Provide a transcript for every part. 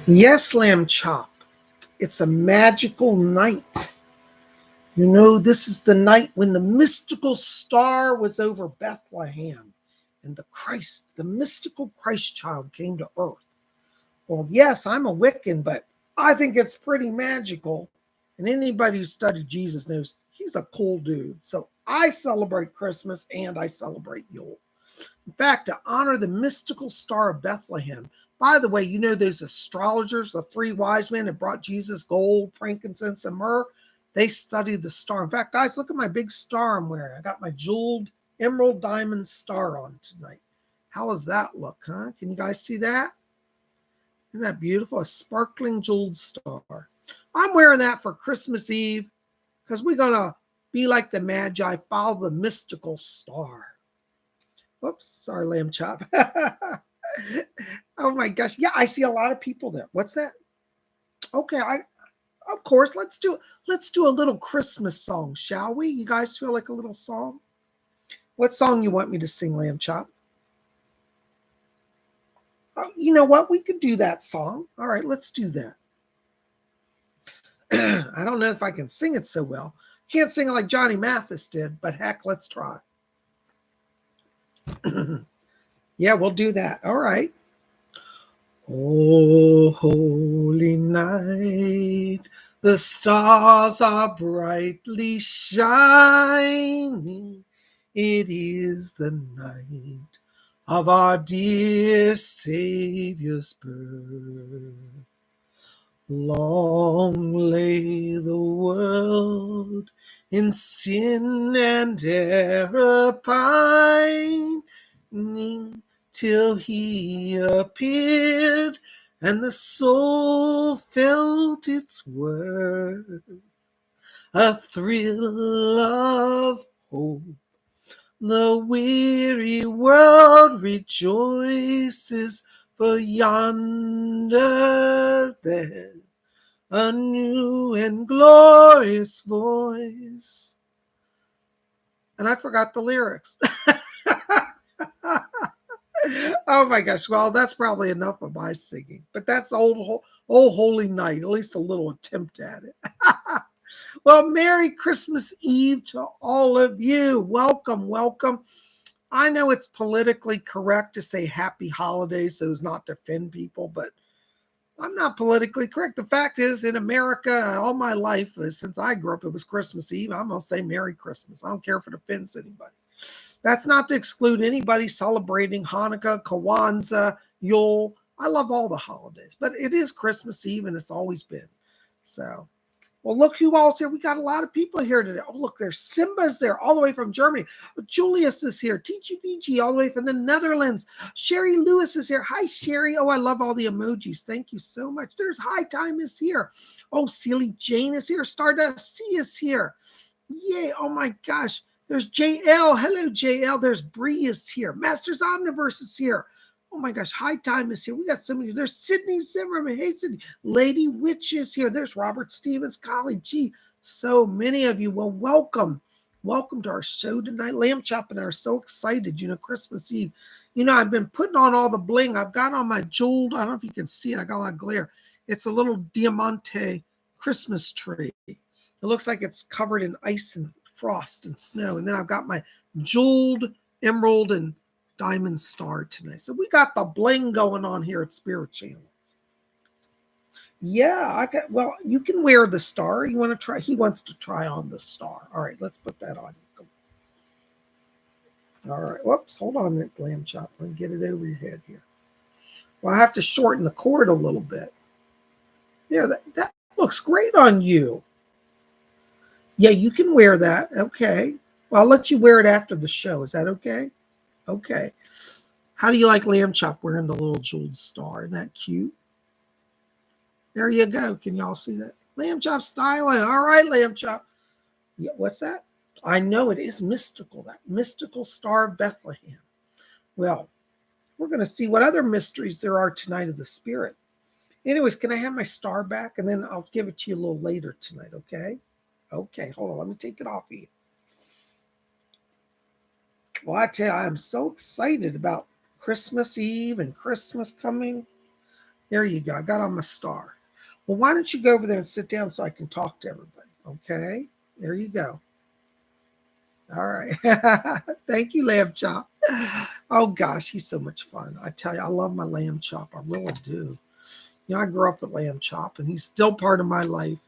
Yes, Lamb Chop, it's a magical night. You know, this is the night when the mystical star was over Bethlehem and the mystical Christ child came to earth. Well, yes, I'm a Wiccan, but I think it's pretty magical. And anybody who studied Jesus knows he's a cool dude. So I celebrate Christmas and I celebrate Yule. In fact, to honor the mystical star of Bethlehem, by the way, you know those astrologers, the three wise men that brought Jesus gold, frankincense, and myrrh? They studied the star. In fact, guys, look at my big star I'm wearing. I got my jeweled emerald diamond star on tonight. How does that look, huh? Can you guys see that? Isn't that beautiful? A sparkling jeweled star. I'm wearing that for Christmas Eve because we're going to be like the Magi, follow the mystical star. Whoops, sorry, lamb chop. Oh my gosh. Yeah, I see a lot of people there. What's that? Okay, I of course let's do a little Christmas song, shall we? You guys feel like a little song? What song you want me to sing, lamb chop? Oh, you know what? We could do that song. All right, let's do that. I don't know if I can sing it so well. Can't sing it like Johnny Mathis did, but heck, let's try. Yeah, we'll do that. All right. Oh, holy night, the stars are brightly shining. It is the night of our dear Savior's birth. Long lay the world in sin and error pining, till he appeared and the soul felt its worth. A thrill of hope. The weary world rejoices, for yonder there a new and glorious voice. And I forgot the lyrics. Oh my gosh. Well, that's probably enough of my singing. But that's old holy night, at least a little attempt at it. Well, Merry Christmas Eve to all of you. Welcome, welcome. I know it's politically correct to say happy holidays so as not to offend people, but I'm not politically correct. The fact is, in America, all my life, since I grew up, it was Christmas Eve. I'm going to say Merry Christmas. I don't care if it offends anybody. That's not to exclude anybody celebrating Hanukkah, Kwanzaa, Yule. I love all the holidays, but it is Christmas Eve and it's always been. So, well, look who all's here. We got a lot of people here today. Oh, look, there's Simba's there all the way from Germany. Julius is here. Teachy Fiji all the way from the Netherlands. Sherry Lewis is here. Hi, Sherry. Oh, I love all the emojis. Thank you so much. There's High Time is here. Oh, Silly Jane is here. Stardust C is here. Yay. Oh, my gosh. There's JL. Hello, JL. There's Bree is here. Masters Omniverse is here. Oh my gosh, High Time is here. We got so many. There's Sydney Zimmerman. Hey, Sydney. Lady Witch is here. There's Robert Stevens, Collie G. So many of you. Well, welcome. Welcome to our show tonight. Lamb Chop and I are so excited. You know, Christmas Eve. You know, I've been putting on all the bling. I've got on my jeweled, I don't know if you can see it. I got a lot of glare. It's a little Diamante Christmas tree. It looks like it's covered in ice and frost and snow. And then I've got my jeweled emerald and diamond star tonight. So we got the bling going on here at Spirit Channel. Yeah, well, you can wear the star. You want to try? He wants to try on the star. All right, let's put that on. All right. Whoops, hold on a minute, lamb chop. Let me get it over your head here. Well, I have to shorten the cord a little bit. There, that looks great on you. Yeah, you can wear that. Okay. Well, I'll let you wear it after the show. Is that okay? Okay. How do you like lamb chop wearing the little jeweled star? Isn't that cute? There you go. Can y'all see that? Lamb chop styling. All right, lamb chop. Yeah, what's that? I know it is mystical, that mystical star of Bethlehem. Well, we're going to see what other mysteries there are tonight of the spirit. Anyways, can I have my star back? And then I'll give it to you a little later tonight, okay? Okay, hold on. Let me take it off of you. Well, I tell you, I'm so excited about Christmas Eve and Christmas coming. There you go. I got on my star. Well, why don't you go over there and sit down so I can talk to everybody? Okay. There you go. All right. Thank you, Lamb Chop. Oh, gosh, he's so much fun. I tell you, I love my Lamb Chop. I really do. You know, I grew up with Lamb Chop, and he's still part of my life.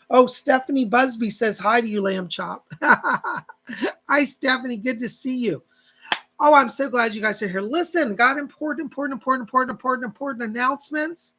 Oh, Stephanie Busby says hi to you, Lamb Chop. Hi, Stephanie. Good to see you. Oh, I'm so glad you guys are here. Listen, got important announcements.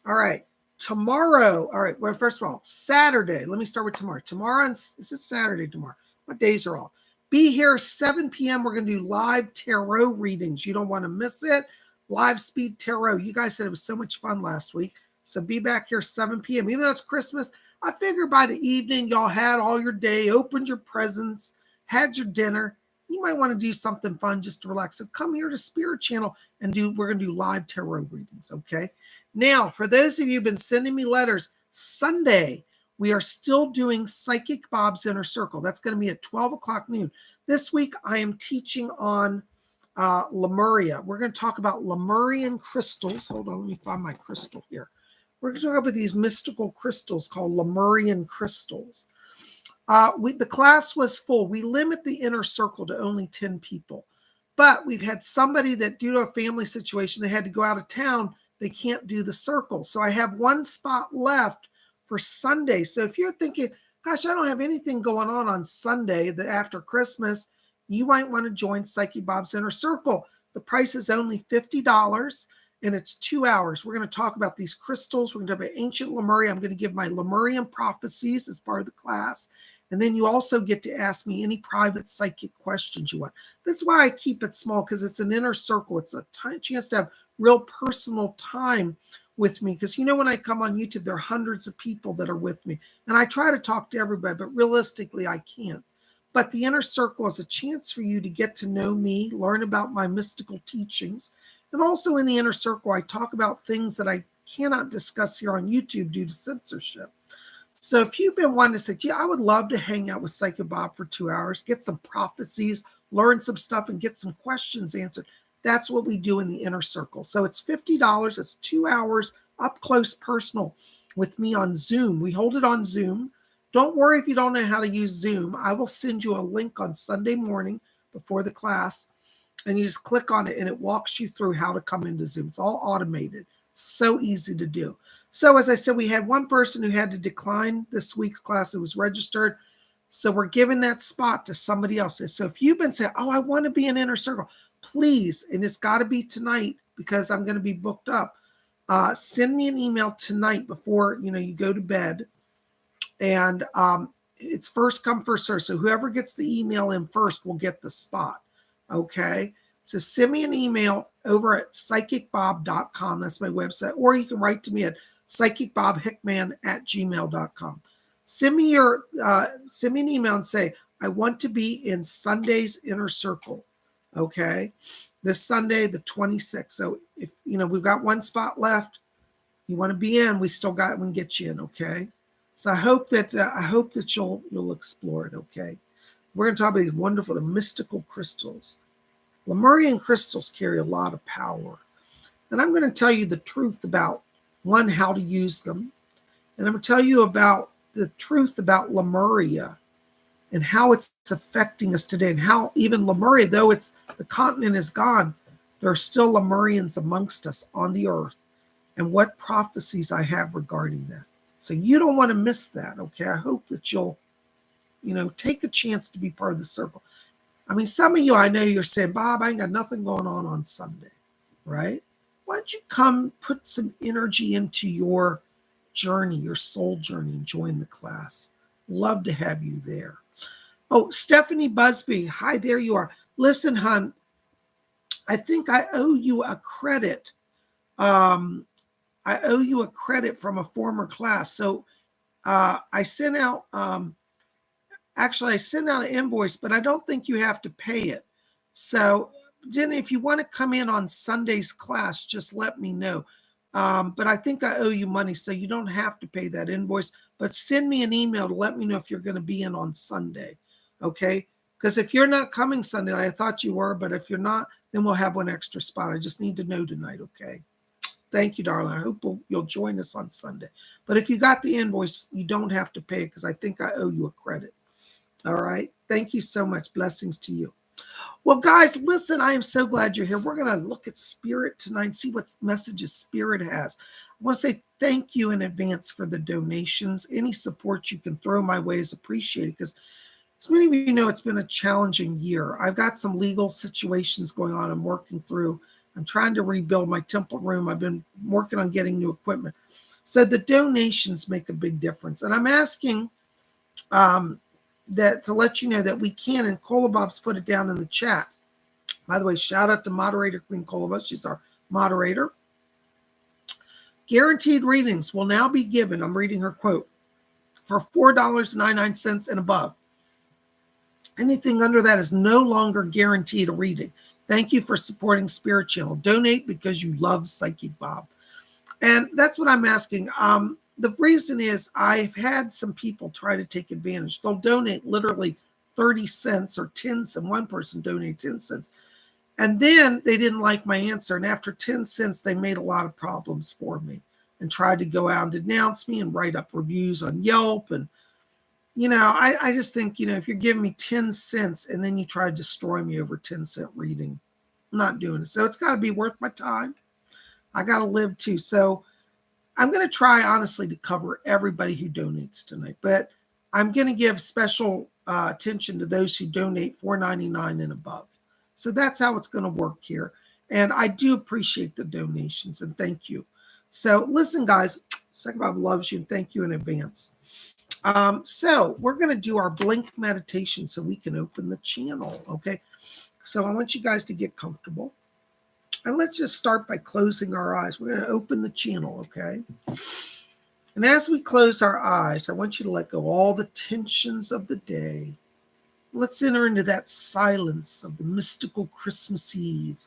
All right. Tomorrow. All right. Well, first of all, Saturday. Let me start with tomorrow. Is it Saturday tomorrow? What days are off? Be here 7 p.m. We're going to do live tarot readings. You don't want to miss it. Live speed tarot. You guys said it was so much fun last week. So be back here 7 p.m. Even though it's Christmas, I figure by the evening y'all had all your day, opened your presents, had your dinner. You might want to do something fun just to relax. So come here to Spirit Channel and we're going to do live tarot readings, okay? Now, for those of you who've been sending me letters, Sunday, we are still doing Psychic Bob's Inner Circle. That's going to be at 12 o'clock noon. This week, I am teaching on Lemuria. We're going to talk about Lemurian crystals. Hold on, let me find my crystal here. We're going to talk about these mystical crystals called Lemurian crystals. The class was full. We limit the inner circle to only 10 people. But we've had somebody that, due to a family situation, they had to go out of town. They can't do the circle. So I have one spot left for Sunday. So if you're thinking, gosh, I don't have anything going on Sunday after Christmas, you might want to join Psychic Bob's Inner Circle. The price is only $50 and it's 2 hours. We're going to talk about these crystals. We're going to talk about ancient Lemuria. I'm going to give my Lemurian prophecies as part of the class. And then you also get to ask me any private psychic questions you want. That's why I keep it small, because it's an inner circle. It's a chance to have real personal time with me. Because, you know, when I come on YouTube, there are hundreds of people that are with me. And I try to talk to everybody, but realistically, I can't. But the inner circle is a chance for you to get to know me, learn about my mystical teachings. And also in the inner circle, I talk about things that I cannot discuss here on YouTube due to censorship. So if you've been wanting to say, gee, I would love to hang out with Psychic Bob for 2 hours, get some prophecies, learn some stuff, and get some questions answered, that's what we do in the inner circle. So it's $50. It's 2 hours up close personal with me on Zoom. We hold it on Zoom. Don't worry if you don't know how to use Zoom. I will send you a link on Sunday morning before the class, and you just click on it, and it walks you through how to come into Zoom. It's all automated. So easy to do. So as I said, we had one person who had to decline this week's class. It was registered. So we're giving that spot to somebody else. So if you've been saying, oh, I want to be in Inner Circle, please, and it's got to be tonight because I'm going to be booked up, send me an email tonight before, you go to bed. And it's first come, first serve. So whoever gets the email in first will get the spot. Okay? So send me an email over at PsychicBob.com. That's my website. Or you can write to me at PsychicBobHickman@gmail.com. Send me an email and say, I want to be in Sunday's Inner Circle. Okay? This Sunday, the 26th. So if, we've got one spot left, you want to be in, we can get you in. Okay? So I hope that you'll explore it. Okay? We're going to talk about these wonderful, the mystical crystals. Lemurian crystals carry a lot of power. And I'm going to tell you the truth about, one, how to use them. And I'm going to tell you about the truth about Lemuria and how it's affecting us today, and how even Lemuria, though the continent is gone, there are still Lemurians amongst us on the earth, and what prophecies I have regarding that. So you don't want to miss that, okay? I hope that you'll, take a chance to be part of the circle. I mean, some of you, I know you're saying, Bob, I ain't got nothing going on Sunday, right? Why don't you come put some energy into your journey, your soul journey, and join the class? Love to have you there. Oh, Stephanie Busby. Hi, there you are. Listen, hon, I think I owe you a credit. I owe you a credit from a former class. So I sent out, I sent out an invoice, but I don't think you have to pay it. So Jenny, if you want to come in on Sunday's class, just let me know. But I think I owe you money, so you don't have to pay that invoice. But send me an email to let me know if you're going to be in on Sunday, okay? Because if you're not coming Sunday, I thought you were, but if you're not, then we'll have one extra spot. I just need to know tonight, okay? Thank you, darling. I hope you'll join us on Sunday. But if you got the invoice, you don't have to pay it because I think I owe you a credit. All right. Thank you so much. Blessings to you. Well, guys, listen, I am so glad you're here. We're going to look at Spirit tonight and see what messages Spirit has. I want to say thank you in advance for the donations. Any support you can throw my way is appreciated because, as many of you know, it's been a challenging year. I've got some legal situations going on I'm working through. I'm trying to rebuild my temple room. I've been working on getting new equipment. So the donations make a big difference. And I'm asking that to let you know that we can, and Cola Bob's put it down in the chat. By the way, shout out to moderator Queen Cola Bob. She's our moderator. Guaranteed readings will now be given, I'm reading her quote, for $4.99 and above. Anything under that is no longer guaranteed a reading. Thank you for supporting Spirit Channel. Donate because you love Psychic Bob. And that's what I'm asking. The reason is I've had some people try to take advantage. They'll donate literally 30 cents or 10 cents. One person donated 10 cents. And then they didn't like my answer. And after 10 cents, they made a lot of problems for me and tried to go out and denounce me and write up reviews on Yelp. And, I just think, if you're giving me 10 cents and then you try to destroy me over 10-cent reading, I'm not doing it. So it's got to be worth my time. I got to live too. So I'm going to try, honestly, to cover everybody who donates tonight, but I'm going to give special attention to those who donate $4.99 and above. So that's how it's going to work here. And I do appreciate the donations, and thank you. So listen, guys, Psychic Bob loves you, and thank you in advance. So we're going to do our blink meditation so we can open the channel, okay? So I want you guys to get comfortable. And let's just start by closing our eyes. We're going to open the channel, okay? And as we close our eyes, I want you to let go all the tensions of the day. Let's enter into that silence of the mystical Christmas Eve.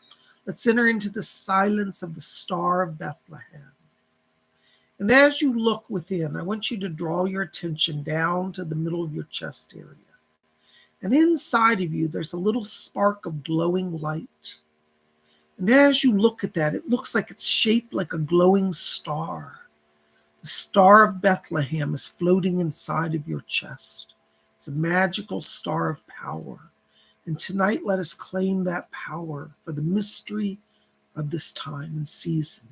Let's enter into the silence of the Star of Bethlehem. And as you look within, I want you to draw your attention down to the middle of your chest area. And inside of you, there's a little spark of glowing light. And as you look at that, it looks like it's shaped like a glowing star. The Star of Bethlehem is floating inside of your chest. It's a magical star of power. And tonight, let us claim that power for the mystery of this time and season.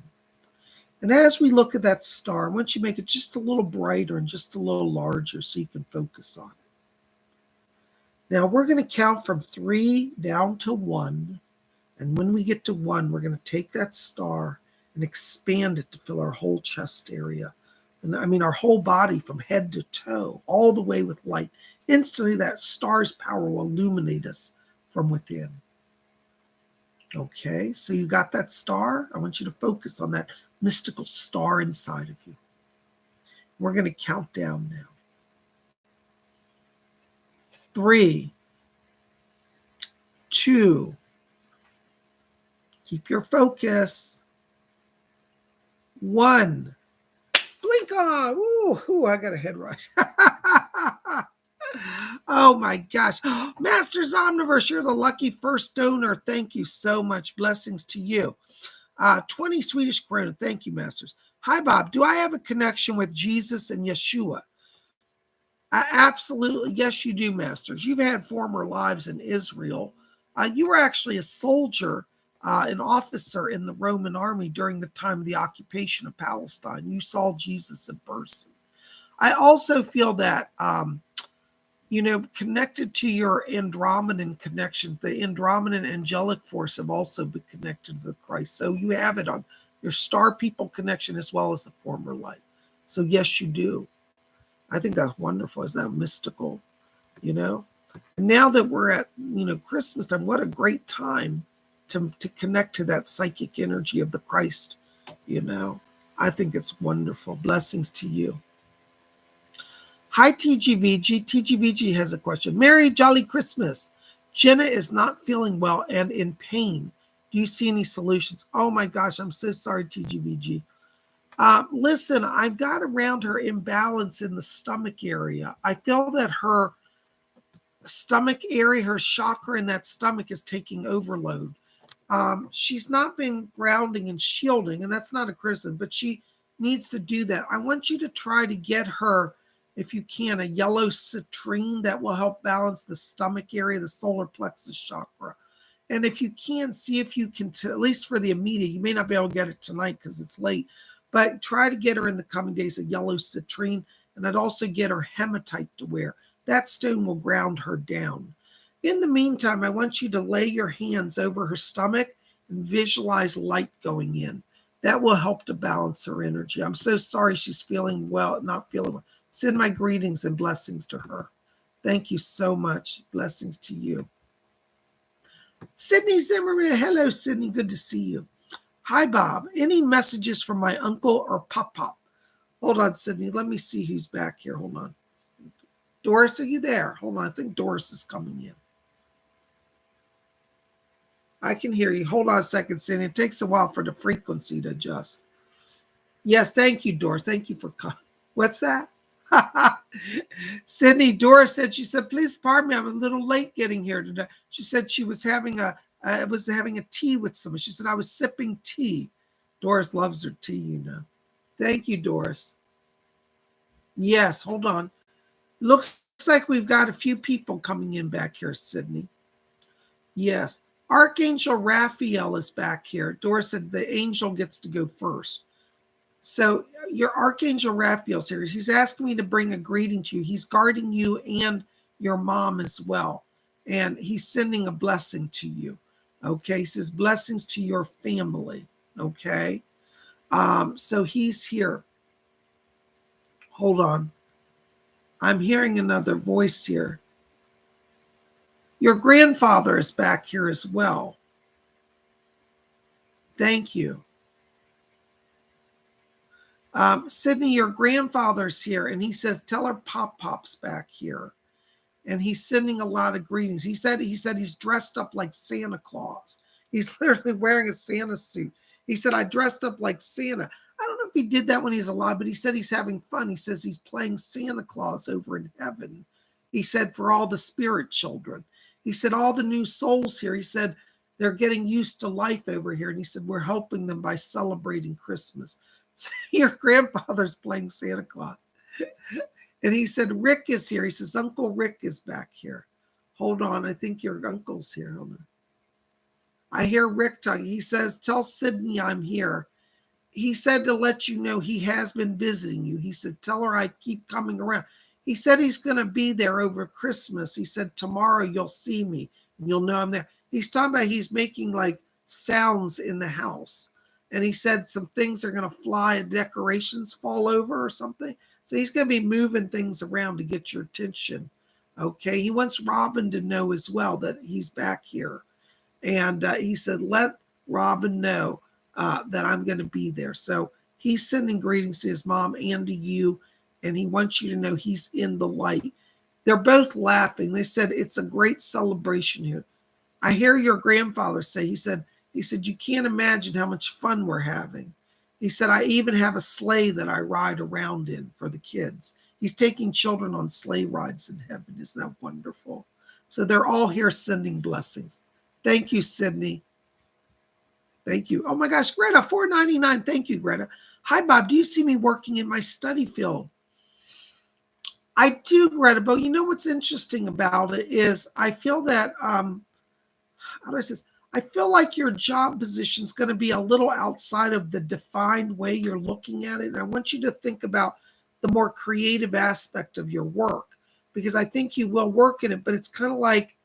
And as we look at that star, I want you to make it just a little brighter and just a little larger so you can focus on it. Now, we're going to count from 3 down to 1. And when we get to 1, we're going to take that star and expand it to fill our whole chest area. And I mean, our whole body from head to toe, all the way with light. Instantly, that star's power will illuminate us from within. Okay, so you got that star? I want you to focus on that mystical star inside of you. We're going to count down now. 3, 2, keep your focus. 1. Blink on. Ooh, I got a head rush. Oh my gosh. Masters Omniverse, you're the lucky first donor. Thank you so much. Blessings to you. 20 Swedish krona. Thank you, Masters. Hi, Bob. Do I have a connection with Jesus and Yeshua? Absolutely. Yes, you do, Masters. You've had former lives in Israel. You were actually a soldier, an officer in the Roman army during the time of the occupation of Palestine. You saw Jesus in person. I also feel that, connected to your Andromedan connection, the Andromedan angelic force have also been connected with Christ. So you have it on your star people connection as well as the former life. So yes, you do. I think that's wonderful. Isn't that mystical? And now that we're at, Christmas time, what a great time to connect to that psychic energy of the Christ. I think it's wonderful. Blessings to you. Hi, TGVG. TGVG has a question. Merry Jolly Christmas. Jenna is not feeling well and in pain. Do you see any solutions? Oh my gosh, I'm so sorry, TGVG. Listen, I've got around her imbalance in the stomach area. I feel that her stomach area, her chakra in that stomach is taking overload. She's not been grounding and shielding, and that's not a criticism, but she needs to do that. I want you to try to get her, if you can, a yellow citrine that will help balance the stomach area, the solar plexus chakra. And if you can, see if you can, at least for the immediate, you may not be able to get it tonight because it's late, but try to get her in the coming days a yellow citrine. And I'd also get her hematite to wear. That stone will ground her down. In the meantime, I want you to lay your hands over her stomach and visualize light going in. That will help to balance her energy. I'm so sorry she's feeling well, not feeling well. Send my greetings and blessings to her. Thank you so much. Blessings to you. Sydney Zimmerman. Hello, Sydney. Good to see you. Hi, Bob. Any messages from my uncle or pop-pop? Hold on, Sydney. Let me see who's back here. Hold on. Doris, are you there? Hold on. I think Doris is coming in. I can hear you. Hold on a second, Sydney. It takes a while for the frequency to adjust. Yes, thank you, Doris. Thank you for coming. What's that? Sydney, Doris said, she said, please pardon me, I'm a little late getting here today. She said she was having a tea with someone. She said, I was sipping tea. Doris loves her tea, you know. Thank you, Doris. Yes, hold on. Looks like we've got a few people coming in back here, Sydney. Yes. Archangel Raphael is back here. Doris said the angel gets to go first. So your Archangel Raphael's here. He's asking me to bring a greeting to you. He's guarding you and your mom as well. And he's sending a blessing to you. Okay. He says blessings to your family. Okay. So he's here. Hold on. I'm hearing another voice here. Your grandfather is back here as well. Thank you. Sydney, your grandfather's here, and he says, tell her Pop-Pop's back here. And he's sending a lot of greetings. He said he's dressed up like Santa Claus. He's literally wearing a Santa suit. He said, I dressed up like Santa. I don't know if he did that when he's alive, but he said he's having fun. He says he's playing Santa Claus over in heaven. He said, for all the spirit children. He said, all the new souls here, he said, they're getting used to life over here. And he said, we're helping them by celebrating Christmas. So your grandfather's playing Santa Claus. And he said, Rick is here. He says, Uncle Rick is back here. Hold on. I think your uncle's here. Hold on. I hear Rick talking. He says, tell Sydney I'm here. He said to let you know he has been visiting you. He said, tell her I keep coming around. He said he's going to be there over Christmas. He said, tomorrow you'll see me and you'll know I'm there. He's talking about he's making like sounds in the house. And he said some things are going to fly and decorations fall over or something. So he's going to be moving things around to get your attention. Okay. He wants Robin to know as well that he's back here. And he said, let Robin know that I'm going to be there. So he's sending greetings to his mom and to you. And he wants you to know he's in the light. They're both laughing. They said, it's a great celebration here. I hear your grandfather say, he said, you can't imagine how much fun we're having. He said, I even have a sleigh that I ride around in for the kids. He's taking children on sleigh rides in heaven. Isn't that wonderful? So they're all here sending blessings. Thank you, Sydney. Thank you. Oh my gosh, Greta, $4.99. Thank you, Greta. Hi, Bob. Do you see me working in my study field? I do, Greta, but you know what's interesting about it is I feel that, how do I say this? I feel like your job position is going to be a little outside of the defined way you're looking at it. And I want you to think about the more creative aspect of your work, because I think you will work in it, but it's kind of like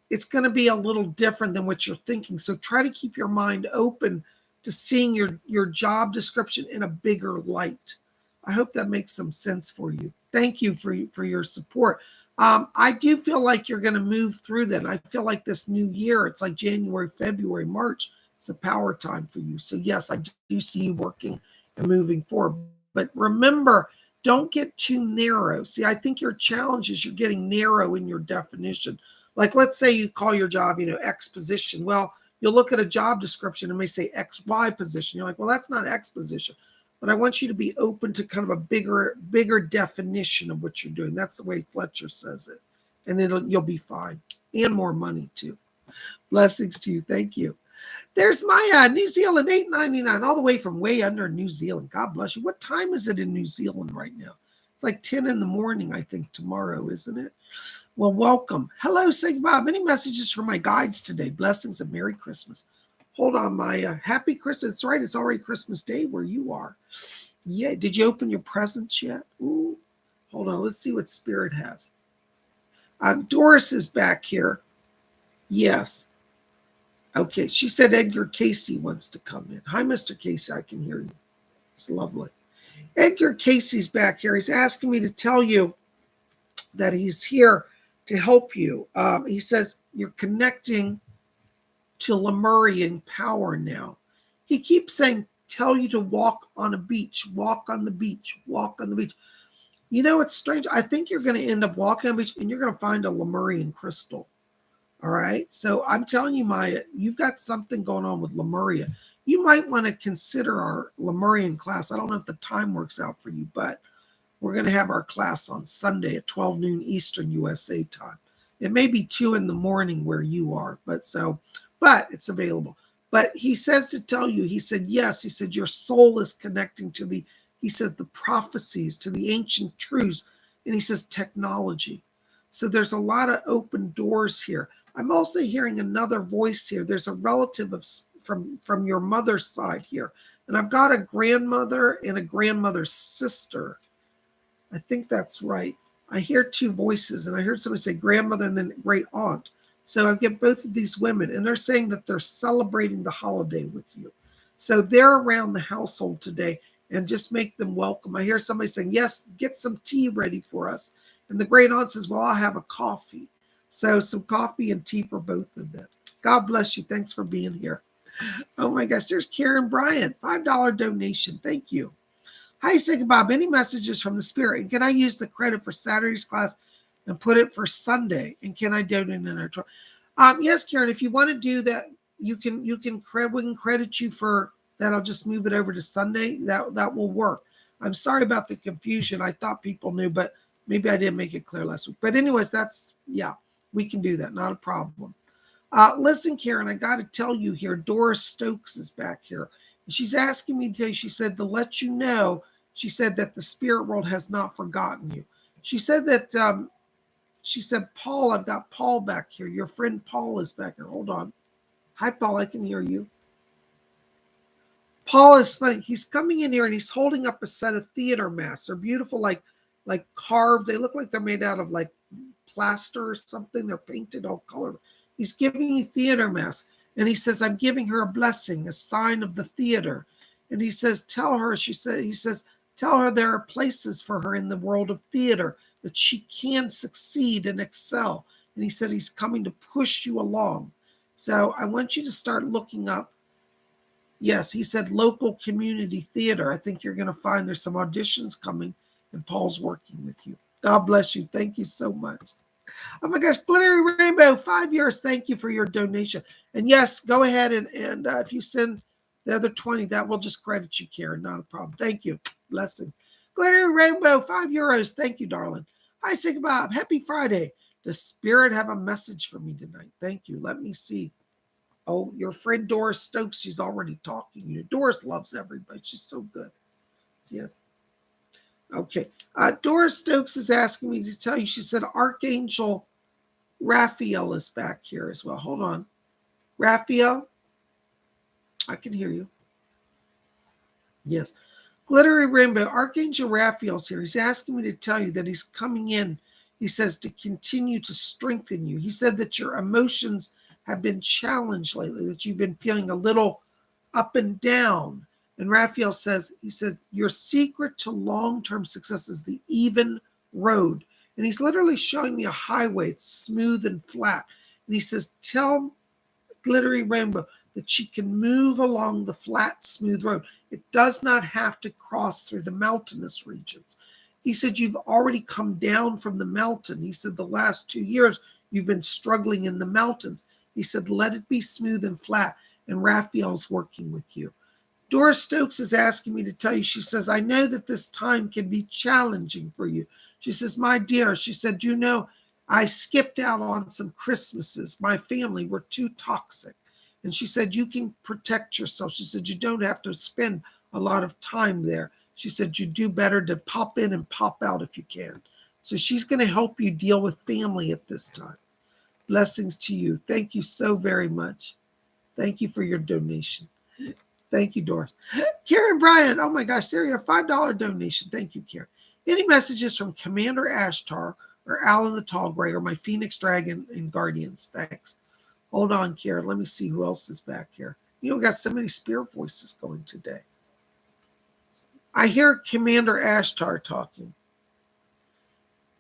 it's going to be a little different than what you're thinking. So try to keep your mind open to seeing your job description in a bigger light. I hope that makes some sense for you. Thank you for your support. I do feel like you're going to move through that. I feel like this new year, it's like January, February, March. It's a power time for you. So yes, I do see you working and moving forward. But remember, don't get too narrow. See, I think your challenge is you're getting narrow in your definition. Like, let's say you call your job, X position. Well, you'll look at a job description and may say XY position. You're like, well, that's not X position. But I want you to be open to kind of a bigger definition of what you're doing. That's the way Fletcher says it. And you'll be fine. And more money too. Blessings to you. Thank you. There's Maya, New Zealand, $8.99, all the way from way under New Zealand. God bless you. What time is it in New Zealand right now? It's like 10 in the morning, I think, tomorrow, isn't it? Well, welcome. Hello, Sig Bob. Any messages for my guides today? Blessings and Merry Christmas. Hold on, Maya. Happy Christmas. That's right. It's already Christmas Day where you are. Yeah. Did you open your presents yet? Ooh. Hold on. Let's see what Spirit has. Doris is back here. Yes. Okay. She said Edgar Casey wants to come in. Hi, Mr. Casey. I can hear you. It's lovely. Edgar Casey's back here. He's asking me to tell you that he's here to help you. He says you're connecting to Lemurian power now. He keeps saying, tell you to walk on a beach, walk on the beach, walk on the beach. You know, it's strange. I think you're going to end up walking on the beach and you're going to find a Lemurian crystal. All right. So I'm telling you, Maya, you've got something going on with Lemuria. You might want to consider our Lemurian class. I don't know if the time works out for you, but we're going to have our class on Sunday at 12 noon Eastern USA time. It may be 2 in the morning where you are, but it's available. But he says to tell you, he said, yes, he said, your soul is connecting to the prophecies, to the ancient truths. And he says technology. So there's a lot of open doors here. I'm also hearing another voice here. There's a relative from your mother's side here. And I've got a grandmother and a grandmother's sister. I think that's right. I hear 2 voices, and I heard somebody say grandmother and then great aunt. So I get both of these women, and they're saying that they're celebrating the holiday with you. So they're around the household today, and just make them welcome. I hear somebody saying, yes, get some tea ready for us. And the great aunt says, well, I'll have a coffee. So some coffee and tea for both of them. God bless you. Thanks for being here. Oh my gosh, there's Karen Bryant, $5 donation. Thank you. Hi, Sig Bob. Any messages from the Spirit? And can I use the credit for Saturday's class and put it for Sunday? And can I donate in our tour? Yes, Karen. If you want to do that, we can credit you for that. I'll just move it over to Sunday. That will work. I'm sorry about the confusion. I thought people knew, but maybe I didn't make it clear last week. But anyways, we can do that. Not a problem. Listen, Karen, I got to tell you here, Doris Stokes is back here. She's asking me to, she said, to let you know, she said that the spirit world has not forgotten you. She said that, Paul, I've got Paul back here. Your friend Paul is back here. Hold on. Hi, Paul, I can hear you. Paul is funny. He's coming in here and he's holding up a set of theater masks. They're beautiful, like carved. They look like they're made out of like plaster or something. They're painted all colored. He's giving you theater masks. And he says, I'm giving her a blessing, a sign of the theater. And he says, tell her, tell her there are places for her in the world of theater, that she can succeed and excel. And he said, he's coming to push you along. So I want you to start looking up. Yes, he said local community theater. I think you're going to find there's some auditions coming and Paul's working with you. God bless you. Thank you so much. Oh my gosh, Glittery Rainbow, 5 years. Thank you for your donation. And yes, go ahead and if you send the other 20, that will just credit you, Karen. Not a problem. Thank you. Blessings. Glittery Rainbow, €5. Thank you, darling. Hi, Sig Bob. Happy Friday. Does Spirit have a message for me tonight? Thank you. Let me see. Oh, your friend Doris Stokes, she's already talking to you. Doris loves everybody. She's so good. Yes. Okay. Doris Stokes is asking me to tell you, she said Archangel Raphael is back here as well. Hold on. Raphael, I can hear you. Yes. Glittery Rainbow, Archangel Raphael's here. He's asking me to tell you that he's coming in, he says, to continue to strengthen you. He said that your emotions have been challenged lately, that you've been feeling a little up and down. And Raphael says, he says, your secret to long-term success is the even road. And he's literally showing me a highway. It's smooth and flat. And he says, tell Glittery Rainbow that she can move along the flat, smooth road. It does not have to cross through the mountainous regions. He said, you've already come down from the mountain. He said, the last 2 years, you've been struggling in the mountains. He said, let it be smooth and flat. And Raphael's working with you. Doris Stokes is asking me to tell you, she says, I know that this time can be challenging for you. She says, my dear, she said, you know, I skipped out on some Christmases. My family were too toxic. And she said, you can protect yourself. She said, you don't have to spend a lot of time there. She said, you do better to pop in and pop out if you can. So she's going to help you deal with family at this time. Blessings to you. Thank you so very much. Thank you for your donation. Thank you, Doris. Karen Bryant, oh my gosh, there you are, $5 donation. Thank you, Karen. Any messages from Commander Ashtar or Alan the Tall Gray or my Phoenix Dragon and Guardians? Thanks. Hold on, Karen. Let me see who else is back here. You know, we got so many spirit voices going today. I hear Commander Ashtar talking.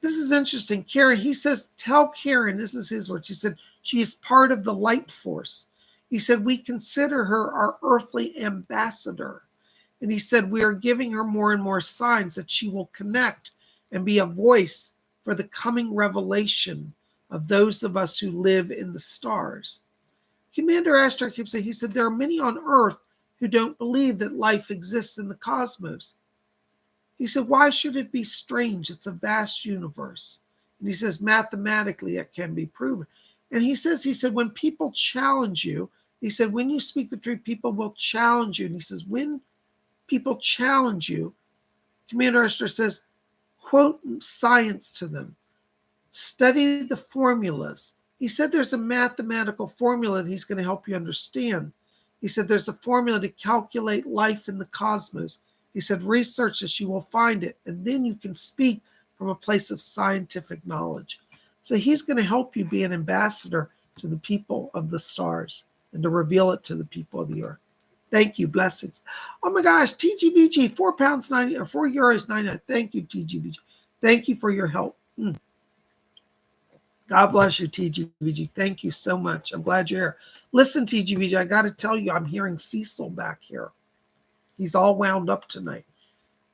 This is interesting. Karen, he says, tell Karen, this is his words. He said, she is part of the light force. He said, we consider her our earthly ambassador. And he said, we are giving her more and more signs that she will connect and be a voice for the coming revelation of those of us who live in the stars. Commander Ashtar keeps saying, he said, there are many on Earth who don't believe that life exists in the cosmos. He said, why should it be strange? It's a vast universe. And he says, mathematically, it can be proven. And he said, when people challenge you, he said, when you speak the truth, people will challenge you. And he says, when people challenge you, Commander Ashtar says, quote science to them. Study the formulas. He said there's a mathematical formula that he's going to help you understand. He said there's a formula to calculate life in the cosmos. He said research this, you will find it, and then you can speak from a place of scientific knowledge. So he's going to help you be an ambassador to the people of the stars and to reveal it to the people of the earth. Thank you. Blessings. Oh my gosh, TGVG, £4.90 or €4.99. Thank you, TGVG. Thank you for your help. God bless you, TGVG. Thank you so much. I'm glad you're here. Listen, TGVG, I got to tell you, I'm hearing Cecil back here. He's all wound up tonight.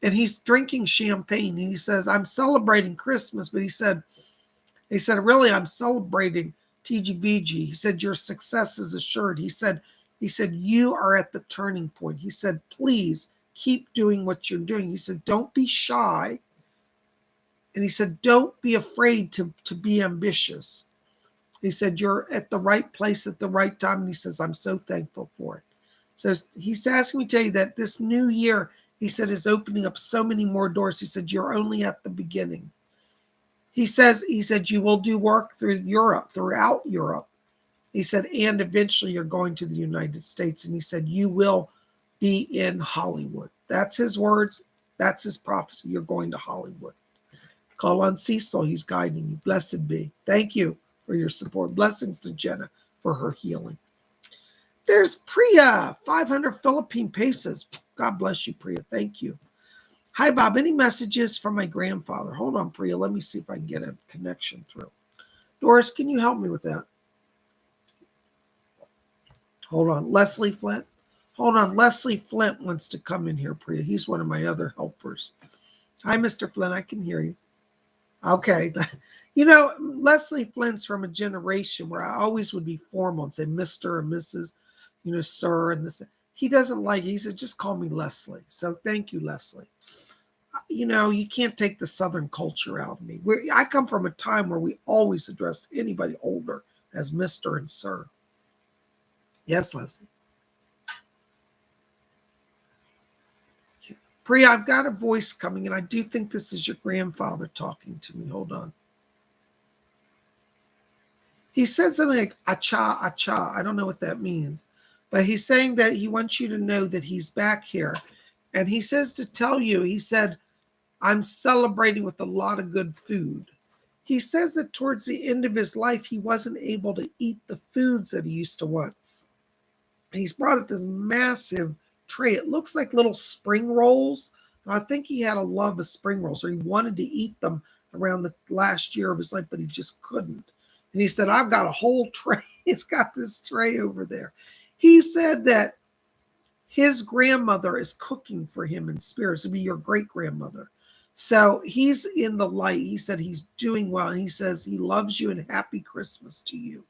And he's drinking champagne. And he says, I'm celebrating Christmas. But he said, really, I'm celebrating TGVG. He said, your success is assured. He said, you are at the turning point. He said, please keep doing what you're doing. He said, don't be shy. And he said, don't be afraid to be ambitious. He said, you're at the right place at the right time. And he says, I'm so thankful for it. So he's asking me to tell you that this new year, he said, is opening up so many more doors. He said, you're only at the beginning. He said, you will do work throughout Europe. He said, and eventually you're going to the United States. And he said, you will be in Hollywood. That's his words. That's his prophecy. You're going to Hollywood. Call on Cecil. He's guiding you. Blessed be. Thank you for your support. Blessings to Jenna for her healing. There's Priya, 500 Philippine pesos. God bless you, Priya. Thank you. Hi, Bob. Any messages from my grandfather? Hold on, Priya. Let me see if I can get a connection through. Doris, can you help me with that? Hold on. Leslie Flint. Hold on. Leslie Flint wants to come in here, Priya. He's one of my other helpers. Hi, Mr. Flint. I can hear you. Okay. You know, Leslie Flint's from a generation where I always would be formal and say Mr. or Mrs., sir, and this. He doesn't like it. He said, just call me Leslie. So thank you, Leslie. You can't take the Southern culture out of me. I come from a time where we always addressed anybody older as Mr. and Sir. Yes, Leslie. Priya, I've got a voice coming, and I do think this is your grandfather talking to me. Hold on. He said something like, acha, acha. I don't know what that means. But he's saying that he wants you to know that he's back here. And he says to tell you, he said, I'm celebrating with a lot of good food. He says that towards the end of his life, he wasn't able to eat the foods that he used to want. He's brought up this massive tray. It looks like little spring rolls. And I think he had a love of spring rolls, or he wanted to eat them around the last year of his life, but he just couldn't. And he said, I've got a whole tray. He's got this tray over there. He said that his grandmother is cooking for him in spirit. To be your great-grandmother. So he's in the light. He said he's doing well. And he says he loves you and happy Christmas to you.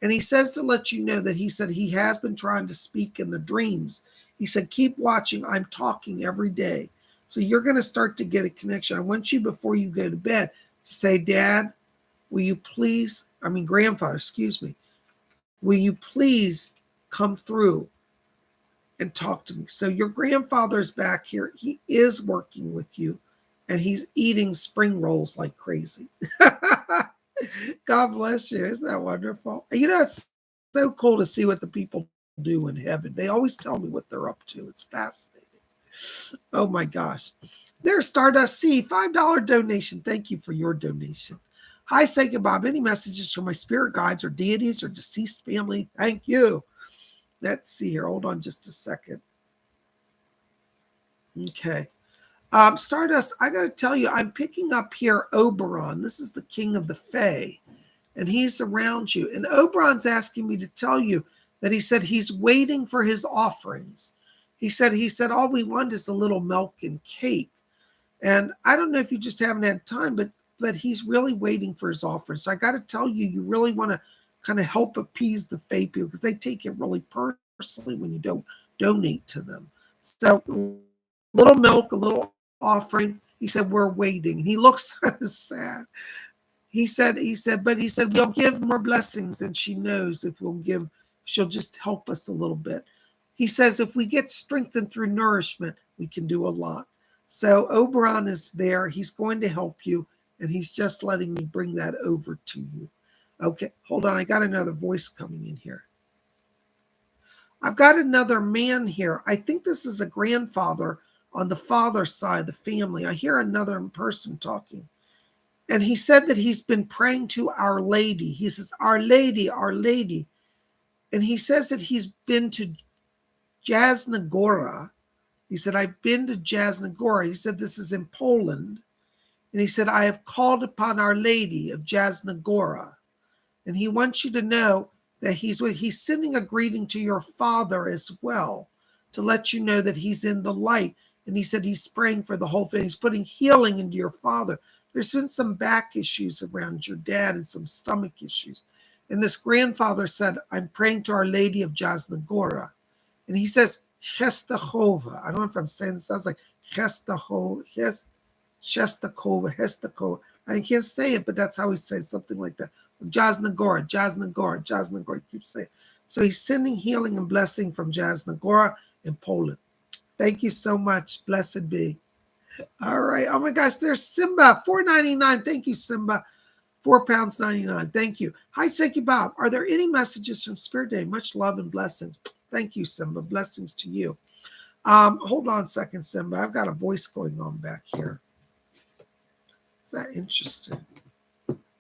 And he says to let you know that he said he has been trying to speak in the dreams. He said, keep watching. I'm talking every day. So you're going to start to get a connection. I want you, before you go to bed, to say, Dad, grandfather, excuse me. Will you please come through and talk to me. So your grandfather's back here. He is working with you, and he's eating spring rolls like crazy. God bless you. Isn't that wonderful? It's so cool to see what the people do in heaven. They always tell me what they're up to. It's fascinating. Oh my gosh. There's Stardust C, $5 donation. Thank you for your donation. Hi, Psychic Bob. Any messages from my spirit guides or deities or deceased family? Thank you. Let's see here. Hold on just a second. Okay. Stardust, I got to tell you, I'm picking up here Oberon. This is the king of the Fae, and he's around you. And Oberon's asking me to tell you that he said he's waiting for his offerings. He said, all we want is a little milk and cake. And I don't know if you just haven't had time, but he's really waiting for his offerings. So I got to tell you, you really want to kind of help appease the Fae people because they take it really personally when you don't donate to them. So a little milk, a little offering. He said, we're waiting. He looks kind of sad. He said, we'll give more blessings than she knows if we'll give. She'll just help us a little bit. He says, if we get strengthened through nourishment, we can do a lot. So Oberon is there. He's going to help you, and he's just letting me bring that over to you. Okay, hold on. I got another voice coming in here. I've got another man here. I think this is a grandfather on the father's side of the family. I hear another person talking. And he said that he's been praying to Our Lady. He says, Our Lady, Our Lady. And he says that he's been to Jasnagora. He said, I've been to Jasnagora. He said, this is in Poland. And he said, I have called upon Our Lady of Jasnagora. And he wants you to know that he's sending a greeting to your father as well to let you know that he's in the light. And he said he's praying for the whole thing. He's putting healing into your father. There's been some back issues around your dad and some stomach issues. And this grandfather said, I'm praying to Our Lady of Jasnagora. And he says, Shestakova. I don't know if I'm saying it sounds like Shestakova. I can't say it, but that's how he says something like that. Jasnagora. He keeps saying. So he's sending healing and blessing from Jasnagora in Poland. Thank you so much. Blessed be. All right. Oh my gosh, there's Simba, $4.99. Thank you, Simba. £4.99. Thank you. Hi, Psychic Bob. Are there any messages from Spirit Day? Much love and blessings. Thank you, Simba. Blessings to you. Hold on a second, Simba. I've got a voice going on back here. Is that interesting?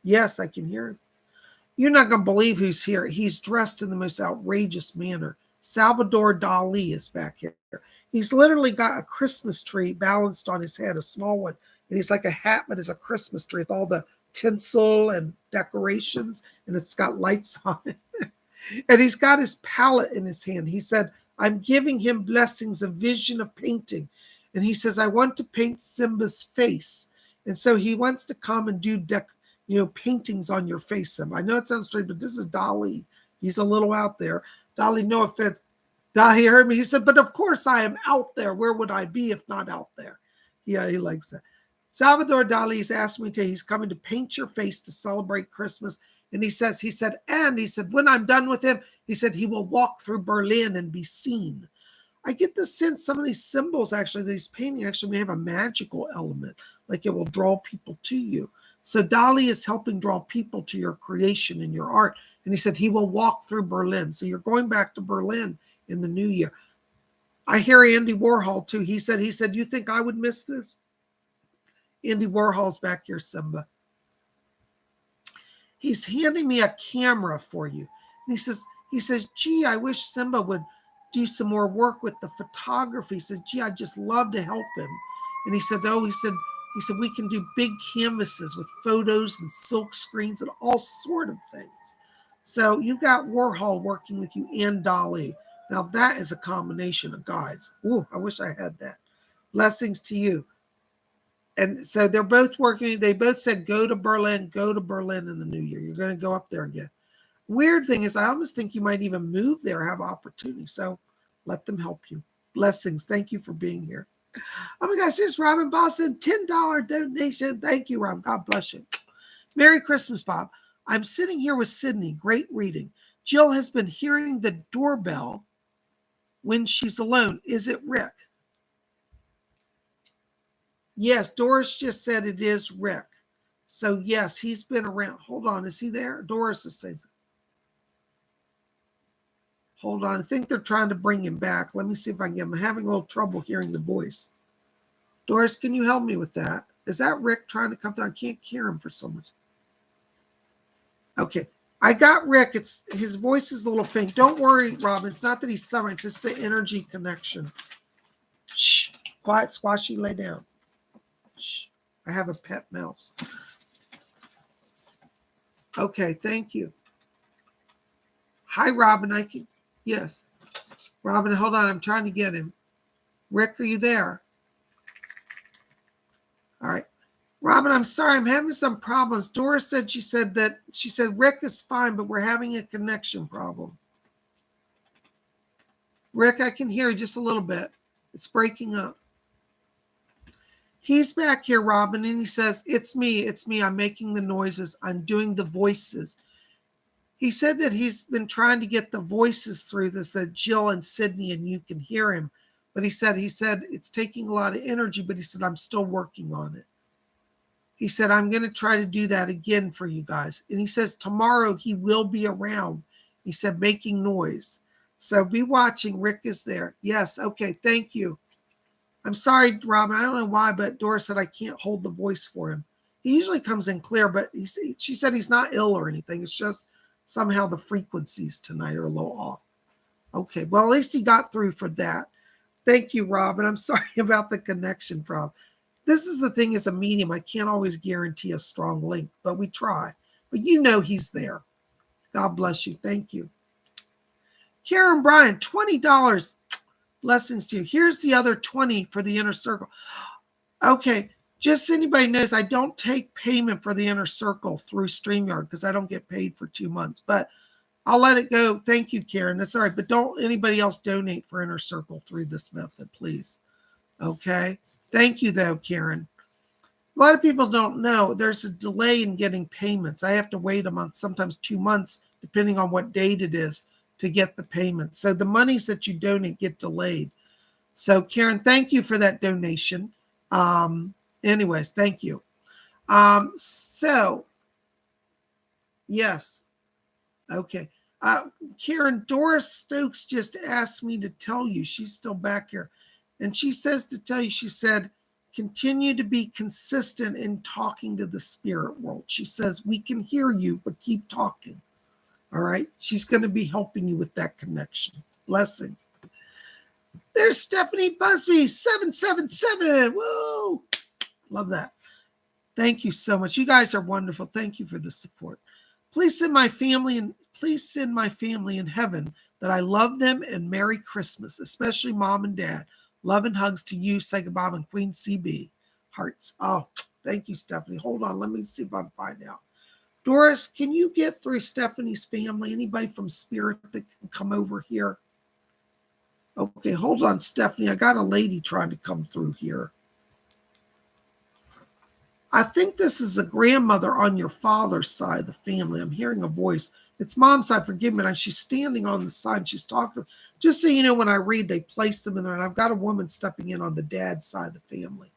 Yes, I can hear it. You're not going to believe who's here. He's dressed in the most outrageous manner. Salvador Dali is back here. He's literally got a Christmas tree balanced on his head, a small one. And he's like a hat, but it's a Christmas tree with all the tinsel and decorations, and it's got lights on it. And he's got his palette in his hand. He said, I'm giving him blessings, a vision of painting. And he says, I want to paint Simba's face. And so he wants to come and do paintings on your face, Simba. I know it sounds strange, but this is Dali. He's a little out there. Dali, no offense. Dali heard me. He said, but of course I am out there. Where would I be if not out there? Yeah, he likes that. Salvador Dali's asked me he's coming to paint your face to celebrate Christmas. And he said, when I'm done with him, he said he will walk through Berlin and be seen. I get the sense some of these symbols actually that he's painting actually may have a magical element, like it will draw people to you. So Dali is helping draw people to your creation and your art. And he said he will walk through Berlin. So you're going back to Berlin in the new year. I hear Andy Warhol too. He said, you think I would miss this? Andy Warhol's back here, Simba. He's handing me a camera for you. And he says, gee, I wish Simba would do some more work with the photography. He said, gee, I'd just love to help him. And he said, we can do big canvases with photos and silk screens and all sort of things. So you've got Warhol working with you and Dali. Now that is a combination of guys. Ooh, I wish I had that. Blessings to you. And so they're both working. They both said, go to Berlin in the new year. You're going to go up there again. Weird thing is, I almost think you might even move there, have opportunity. So let them help you. Blessings. Thank you for being here. Oh my gosh, here's Rob in Boston. $10 donation. Thank you, Rob. God bless you. Merry Christmas, Bob. I'm sitting here with Sydney. Great reading. Jill has been hearing the doorbell when she's alone. Is it Rick? Yes, Doris just said it is Rick. So yes, he's been around. Hold on, is he there? Doris is saying, hold on, I think they're trying to bring him back. Let me see if I can get him. I'm having a little trouble hearing the voice. Doris, can you help me with that? Is that Rick trying to come through? I can't hear him for so much. Okay, I got Rick. It's his voice is a little faint. Don't worry, Robin. It's not that he's suffering. It's just the energy connection. Shh, quiet, Squashy, lay down. Shh, I have a pet mouse. Okay, thank you. Hi, Robin. Yes. Robin, hold on. I'm trying to get him. Rick, are you there? All right. Robin, I'm sorry. I'm having some problems. Doris said she said Rick is fine, but we're having a connection problem. Rick, I can hear you just a little bit. It's breaking up. He's back here, Robin, and he says, it's me. I'm making the noises. I'm doing the voices. He said that he's been trying to get the voices through this, that Jill and Sydney and you can hear him. But he said it's taking a lot of energy, but he said, I'm still working on it. He said, I'm going to try to do that again for you guys. And he says, tomorrow he will be around. He said, making noise. So be watching. Rick is there. Yes. Okay. Thank you. I'm sorry, Robin. I don't know why, but Doris said I can't hold the voice for him. He usually comes in clear, but she said he's not ill or anything. It's just somehow the frequencies tonight are a little off. Okay. Well, at least he got through for that. Thank you, Robin. I'm sorry about the connection problem. This is the thing as a medium. I can't always guarantee a strong link, but we try. But you know he's there. God bless you. Thank you. Karen Bryan, $20. Blessings to you. Here's the other 20 for the inner circle. Okay. Just so anybody knows, I don't take payment for the inner circle through StreamYard because I don't get paid for 2 months. But I'll let it go. Thank you, Karen. That's all right. But don't anybody else donate for inner circle through this method, please. Okay. Thank you, though, Karen. A lot of people don't know there's a delay in getting payments. I have to wait a month, sometimes 2 months, depending on what date it is, to get the payment. So the monies that you donate get delayed. So, Karen, thank you for that donation. Anyways, thank you. So, yes. Okay. Karen, Doris Stokes just asked me to tell you, she's still back here. And she says to tell you, she said, continue to be consistent in talking to the spirit world. She says, we can hear you, but keep talking. All right. She's going to be helping you with that connection. Blessings. There's Stephanie Busby, 777. Whoa. Love that. Thank you so much. You guys are wonderful. Thank you for the support. Please send my family in heaven that I love them and Merry Christmas, especially Mom and Dad. Love and hugs to you, PsychicBob and Queen CB. Hearts. Oh, thank you, Stephanie. Hold on. Let me see if I can find out. Doris, can you get through Stephanie's family? Anybody from Spirit that can come over here? Okay, hold on, Stephanie. I got a lady trying to come through here. I think this is a grandmother on your father's side of the family. I'm hearing a voice. It's Mom's side, forgive me. And she's standing on the side. And she's talking. Just so you know, when I read, they place them in there. And I've got a woman stepping in on the dad's side of the family.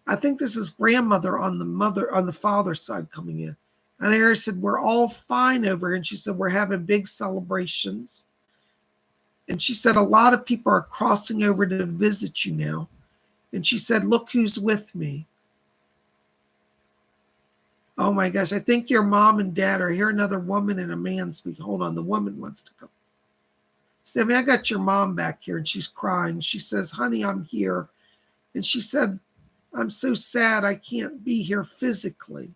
I think this is grandmother on the father's side coming in. And Ari said, we're all fine over here. And she said, we're having big celebrations. And she said, a lot of people are crossing over to visit you now. And she said, look who's with me. Oh my gosh, I think your mom and dad are here. Another woman and a man speak. Hold on, the woman wants to come. Stephanie, I got your mom back here and she's crying. She says, honey, I'm here. And she said, I'm so sad I can't be here physically.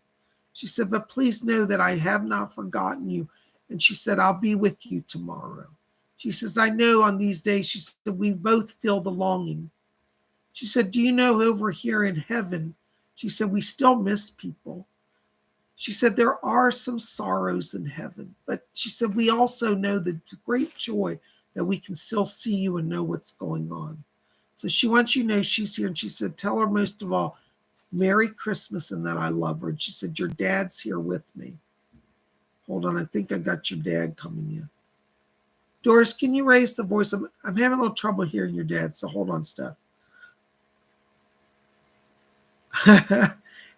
She said, but please know that I have not forgotten you. And she said, I'll be with you tomorrow. She says, I know on these days, she said, we both feel the longing. She said, do you know over here in heaven, she said, we still miss people. She said, there are some sorrows in heaven, but she said, we also know the great joy that we can still see you and know what's going on. So she wants you to know she's here. And she said, tell her most of all, Merry Christmas and that I love her. And she said, your dad's here with me. Hold on, I think I got your dad coming in. Doris, can you raise the voice? I'm having a little trouble hearing your dad, so hold on, Steph.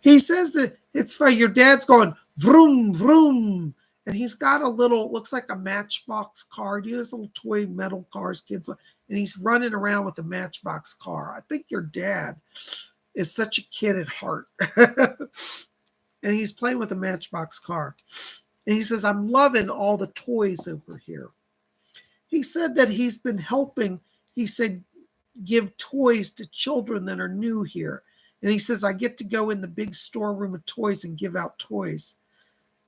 He says that it's funny. Your dad's going vroom, vroom. And he's got a little, looks like a Matchbox car. You know those little toy metal cars kids, and he's running around with a Matchbox car. I think your dad is such a kid at heart. And he's playing with a Matchbox car. And he says, I'm loving all the toys over here. He said that he's been helping, he said, give toys to children that are new here. And he says, I get to go in the big storeroom of toys and give out toys.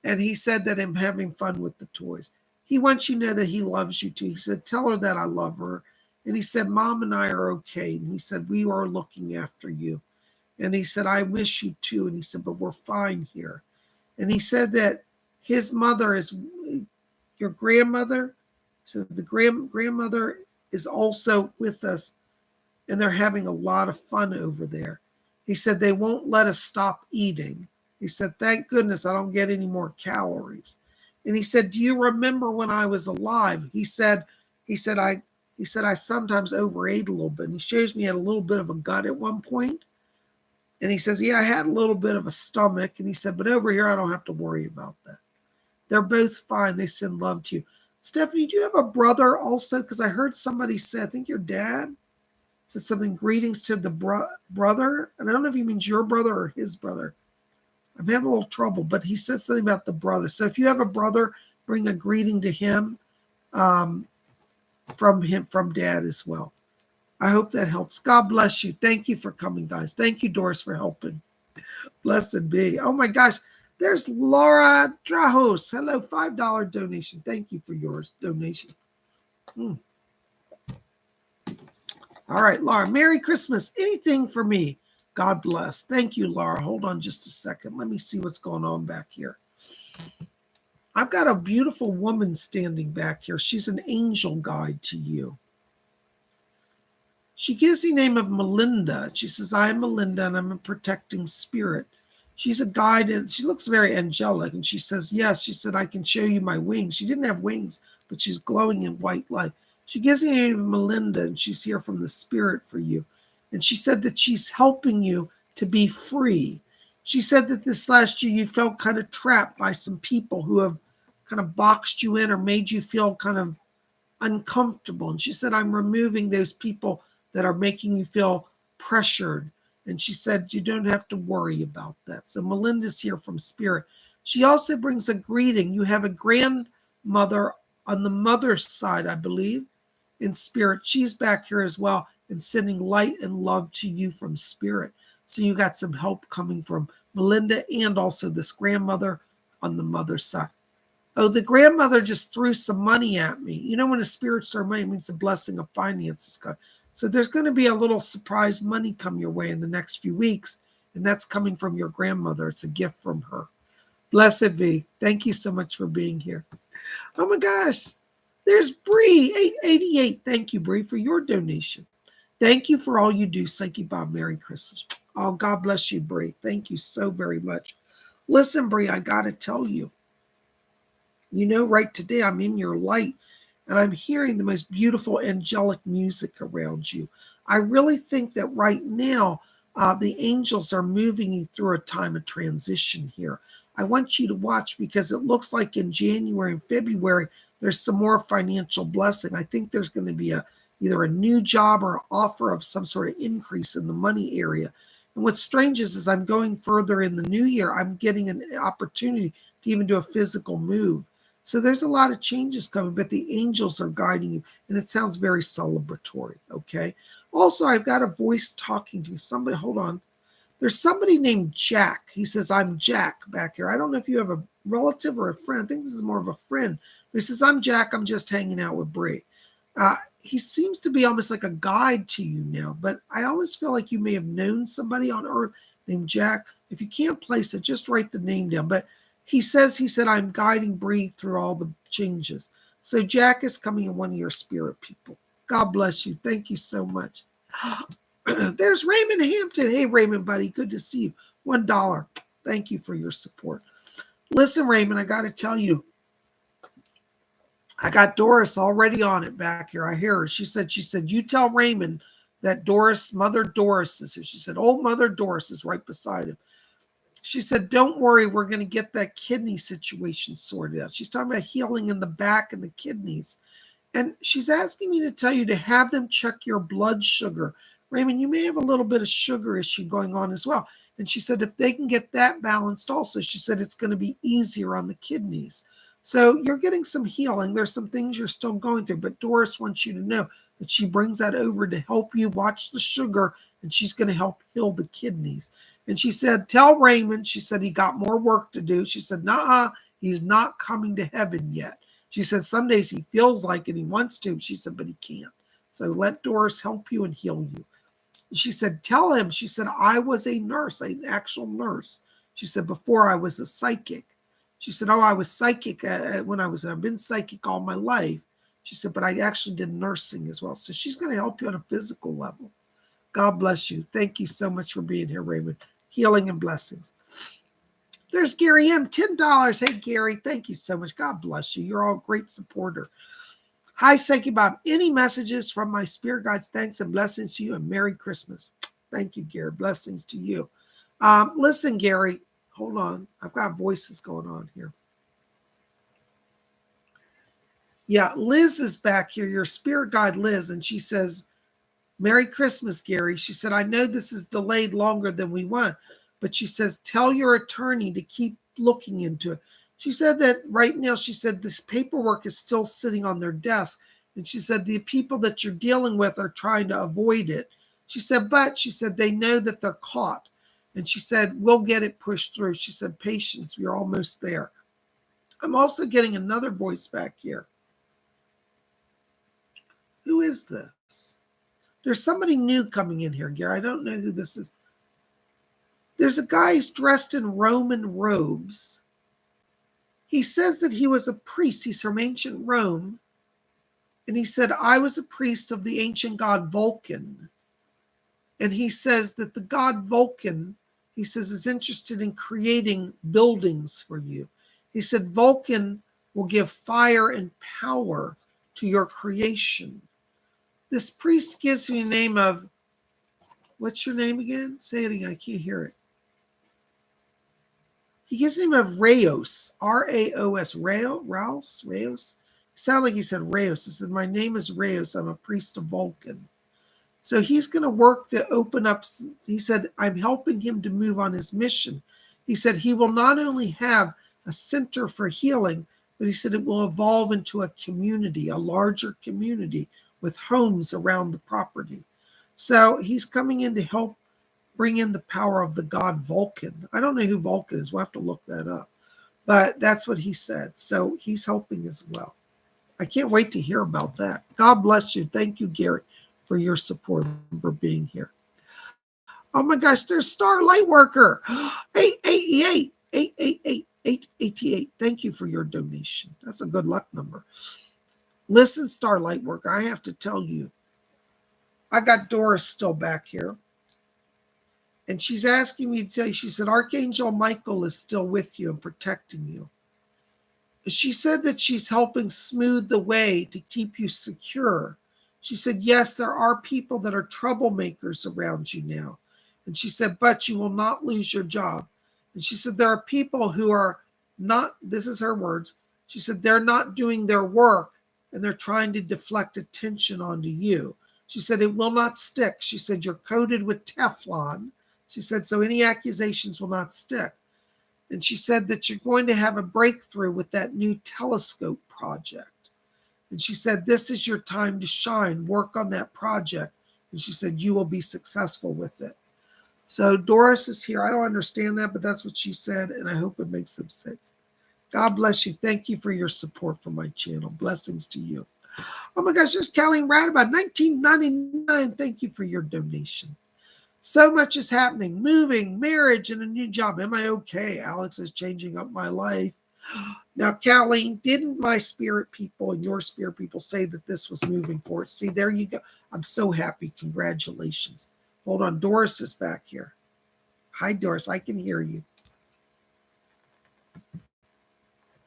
And he said that I'm having fun with the toys. He wants you to know that he loves you too. He said, tell her that I love her. And he said, Mom and I are okay. And he said, we are looking after you. And he said, I miss you too. And he said, but we're fine here. And he said that his mother is your grandmother. So the grandmother is also with us, and they're having a lot of fun over there. He said they won't let us stop eating. He said, thank goodness I don't get any more calories. And he said, do you remember when I was alive? He said I sometimes overate a little bit. And he shows me he had a little bit of a gut at one point. And he says, yeah, I had a little bit of a stomach. And he said, but over here, I don't have to worry about that. They're both fine. They send love to you. Stephanie, do you have a brother also? Because I heard somebody say, I think your dad said something, greetings to the brother. And I don't know if he means your brother or his brother. I'm having a little trouble, but he said something about the brother. So if you have a brother, bring a greeting to him from dad as well. I hope that helps. God bless you. Thank you for coming, guys. Thank you, Doris, for helping. Blessed be. Oh my gosh. There's Laura Drahos. Hello, $5 donation. Thank you for yours donation. All right, Laura. Merry Christmas. Anything for me? God bless. Thank you, Laura. Hold on just a second. Let me see what's going on back here. I've got a beautiful woman standing back here. She's an angel guide to you. She gives the name of Melinda. She says, I am Melinda, and I'm a protecting spirit. She's a guide, and she looks very angelic. And she says, yes, she said, I can show you my wings. She didn't have wings, but she's glowing in white light. She gives the name of Melinda, and she's here from the spirit for you. And she said that she's helping you to be free. She said that this last year you felt kind of trapped by some people who have kind of boxed you in or made you feel kind of uncomfortable. And she said, I'm removing those people that are making you feel pressured. And she said, you don't have to worry about that. So Melinda's here from spirit. She also brings a greeting. You have a grandmother on the mother's side, I believe, in spirit. She's back here as well and sending light and love to you from spirit. So you got some help coming from Melinda and also this grandmother on the mother's side. Oh, the grandmother just threw some money at me. You know, when a spirit starts money, it means the blessing of finances. So there's going to be a little surprise money come your way in the next few weeks, and that's coming from your grandmother. It's a gift from her. Blessed be. Thank you so much for being here. Oh my gosh. There's Bree, 888. Thank you, Bree, for your donation. Thank you for all you do, Psychic Bob. Merry Christmas. Oh, God bless you, Bree. Thank you so very much. Listen, Bree, I got to tell you, you know, right today I'm in your light and I'm hearing the most beautiful angelic music around you. I really think that right now the angels are moving you through a time of transition here. I want you to watch because it looks like in January and February, there's some more financial blessing. I think there's going to be either a new job or an offer of some sort of increase in the money area. And what's strange is as I'm going further in the new year, I'm getting an opportunity to even do a physical move. So there's a lot of changes coming, but the angels are guiding you, and it sounds very celebratory, okay? Also, I've got a voice talking to you. Somebody, hold on. There's somebody named Jack. He says, I'm Jack back here. I don't know if you have a relative or a friend. I think this is more of a friend. He says, I'm Jack. I'm just hanging out with Bree. He seems to be almost like a guide to you now, but I always feel like you may have known somebody on earth named Jack. If you can't place it, just write the name down. But he said, I'm guiding Bree through all the changes. So Jack is coming in one of your spirit people. God bless you. Thank you so much. There's Raymond Hampton. Hey, Raymond, buddy. Good to see you. $1. Thank you for your support. Listen, Raymond, I got to tell you, I got Doris already on it back here. I hear her. She said, you tell Raymond that Doris, Mother Doris is here. She said, old Mother Doris is right beside him. She said, don't worry, we're going to get that kidney situation sorted out. She's talking about healing in the back and the kidneys. And she's asking me to tell you to have them check your blood sugar. Raymond, you may have a little bit of sugar issue going on as well. And she said, if they can get that balanced also, she said it's going to be easier on the kidneys. So you're getting some healing. There's some things you're still going through, but Doris wants you to know that she brings that over to help you watch the sugar, and she's going to help heal the kidneys. And she said, tell Raymond, she said he got more work to do. She said, nah, he's not coming to heaven yet. She said, some days he feels like it, he wants to. She said, but he can't. So let Doris help you and heal you. She said, tell him, she said, I was a nurse, an actual nurse. She said, before I was a psychic. She said, oh, I was psychic when I've been psychic all my life. She said, but I actually did nursing as well. So she's going to help you on a physical level. God bless you. Thank you so much for being here, Raymond. Healing and blessings. There's Gary M. $10. Hey, Gary, thank you so much. God bless you. You're all a great supporter. Hi, Psychic Bob. Any messages from my spirit guides? Thanks and blessings to you and Merry Christmas. Thank you, Gary. Blessings to you. Listen, Gary, hold on. I've got voices going on here. Yeah, Liz is back here, your spirit guide, Liz, and she says, Merry Christmas, Gary. She said, I know this is delayed longer than we want, but she says, tell your attorney to keep looking into it. She said that right now, she said this paperwork is still sitting on their desk. And she said, the people that you're dealing with are trying to avoid it. She said, but she said, they know that they're caught. And she said, we'll get it pushed through. She said, patience, we're almost there. I'm also getting another voice back here. Who is this? There's somebody new coming in here, Gary. I don't know who this is. There's a guy who's dressed in Roman robes. He says that he was a priest. He's from ancient Rome. And he said, I was a priest of the ancient god Vulcan. And he says that the god Vulcan, he says, is interested in creating buildings for you. He said, Vulcan will give fire and power to your creation. This priest gives me the name of, what's your name again? Say it again. I can't hear it. He gives the name of Rayos, R-A-O-S, Rayos. It sounded like he said Rayos. He said, my name is Rayos. I'm a priest of Vulcan. So he's going to work to open up. He said, I'm helping him to move on his mission. He said he will not only have a center for healing, but he said it will evolve into a community, a larger community with homes around the property. So he's coming in to help bring in the power of the god Vulcan. I don't know who Vulcan is. We'll have to look that up. But that's what he said. So he's helping as well. I can't wait to hear about that. God bless you. Thank you, Gary, for your support and for being here. Oh my gosh, there's Star Lightworker. 888, 888, 888. Thank you for your donation. That's a good luck number. Listen, Star Lightworker, I have to tell you, I got Doris still back here. And she's asking me to tell you, she said, Archangel Michael is still with you and protecting you. She said that she's helping smooth the way to keep you secure. She said, yes, there are people that are troublemakers around you now. And she said, but you will not lose your job. And she said, there are people who are not, this is her words, she said, they're not doing their work and they're trying to deflect attention onto you. She said, it will not stick. She said, you're coated with Teflon. She said, so any accusations will not stick. And she said that you're going to have a breakthrough with that new telescope project. And she said, this is your time to shine. Work on that project. And she said, you will be successful with it. So Doris is here. I don't understand that, but that's what she said. And I hope it makes some sense. God bless you. Thank you for your support for my channel. Blessings to you. Oh my gosh, there's Callie Rad about 1999. Thank you for your donation. So much is happening. Moving, marriage, and a new job. Am I okay? Alex is changing up my life. Now, Callie, didn't my spirit people and your spirit people say that this was moving forward? See, there you go. I'm so happy. Congratulations. Hold on. Doris is back here. Hi, Doris. I can hear you.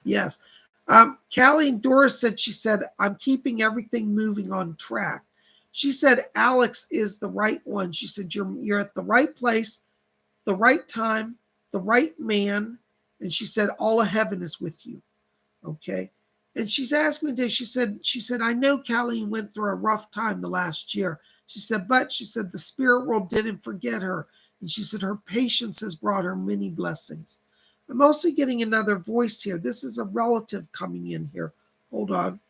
Yes. Callie and Doris said, she said, I'm keeping everything moving on track. She said, Alex is the right one. She said, you're at the right place, the right time, the right man. And she said, all of heaven is with you. Okay. And she's asked me today, she said, I know Callie went through a rough time the last year. She said, but she said, the spirit world didn't forget her. And she said, her patience has brought her many blessings. I'm also getting another voice here. This is a relative coming in here. Hold on.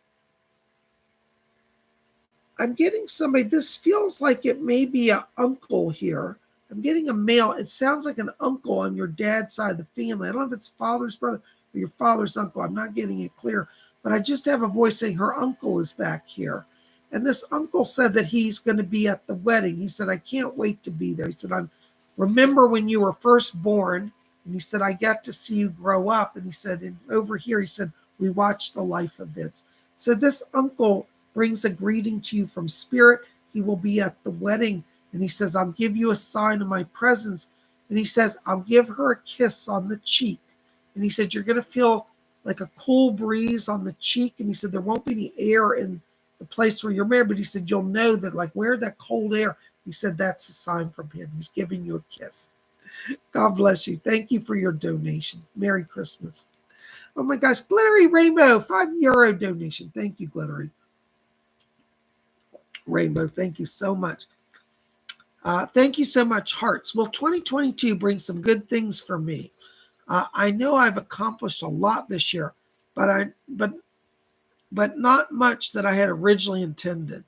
I'm getting somebody, this feels like it may be an uncle here. I'm getting a male. It sounds like an uncle on your dad's side of the family. I don't know if it's father's brother or your father's uncle. I'm not getting it clear. But I just have a voice saying her uncle is back here. And this uncle said that he's going to be at the wedding. He said, I can't wait to be there. He said, I remember when you were first born. And he said, I got to see you grow up. And he said, and over here, he said, we watched the life events. So this uncle brings a greeting to you from spirit. He will be at the wedding. And he says, I'll give you a sign of my presence. And he says, I'll give her a kiss on the cheek. And he said, you're going to feel like a cool breeze on the cheek. And he said, there won't be any air in the place where you're married. But he said, you'll know that, like, where that cold air. He said, that's a sign from him. He's giving you a kiss. God bless you. Thank you for your donation. Merry Christmas. Oh my gosh, Glittery Rainbow, €5 donation. Thank you, Glittery Rainbow. Thank you so much. Thank you so much, Hearts. Well, 2022 brings some good things for me. I know I've accomplished a lot this year, but not much that I had originally intended.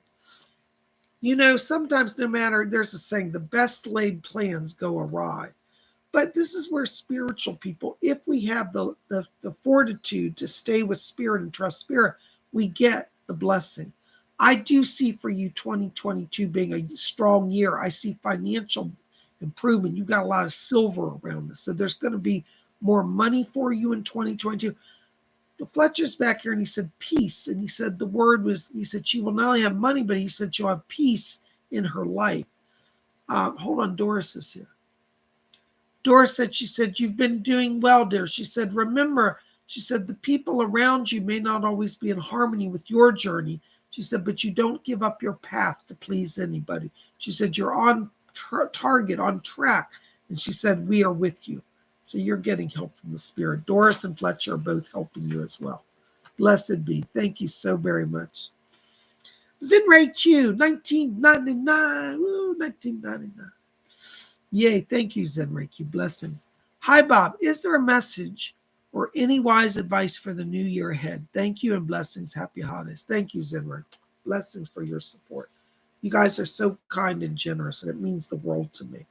You know, sometimes no matter, there's a saying, the best laid plans go awry. But this is where spiritual people, if we have the fortitude to stay with spirit and trust spirit, we get the blessing. I do see for you 2022 being a strong year. I see financial improvement. You got a lot of silver around this. So there's going to be more money for you in 2022. Fletcher's back here and he said peace. And he said the word was, he said she will not only have money, but he said she'll have peace in her life. Hold on, Doris is here. Doris said, she said, you've been doing well, dear. She said, remember, she said, the people around you may not always be in harmony with your journey. She said, but you don't give up your path to please anybody. She said, you're on target, on track. And she said, we are with you. So you're getting help from the spirit. Doris and Fletcher are both helping you as well. Blessed be. Thank you so very much. Zinray Q, 1999. Woo, 1999. Yay, thank you, Zenray Q. Blessings. Hi, Bob. Is there a message or any wise advice for the new year ahead? Thank you and blessings. Happy holidays. Thank you, Zenray. Blessings for your support. You guys are so kind and generous, and it means the world to me.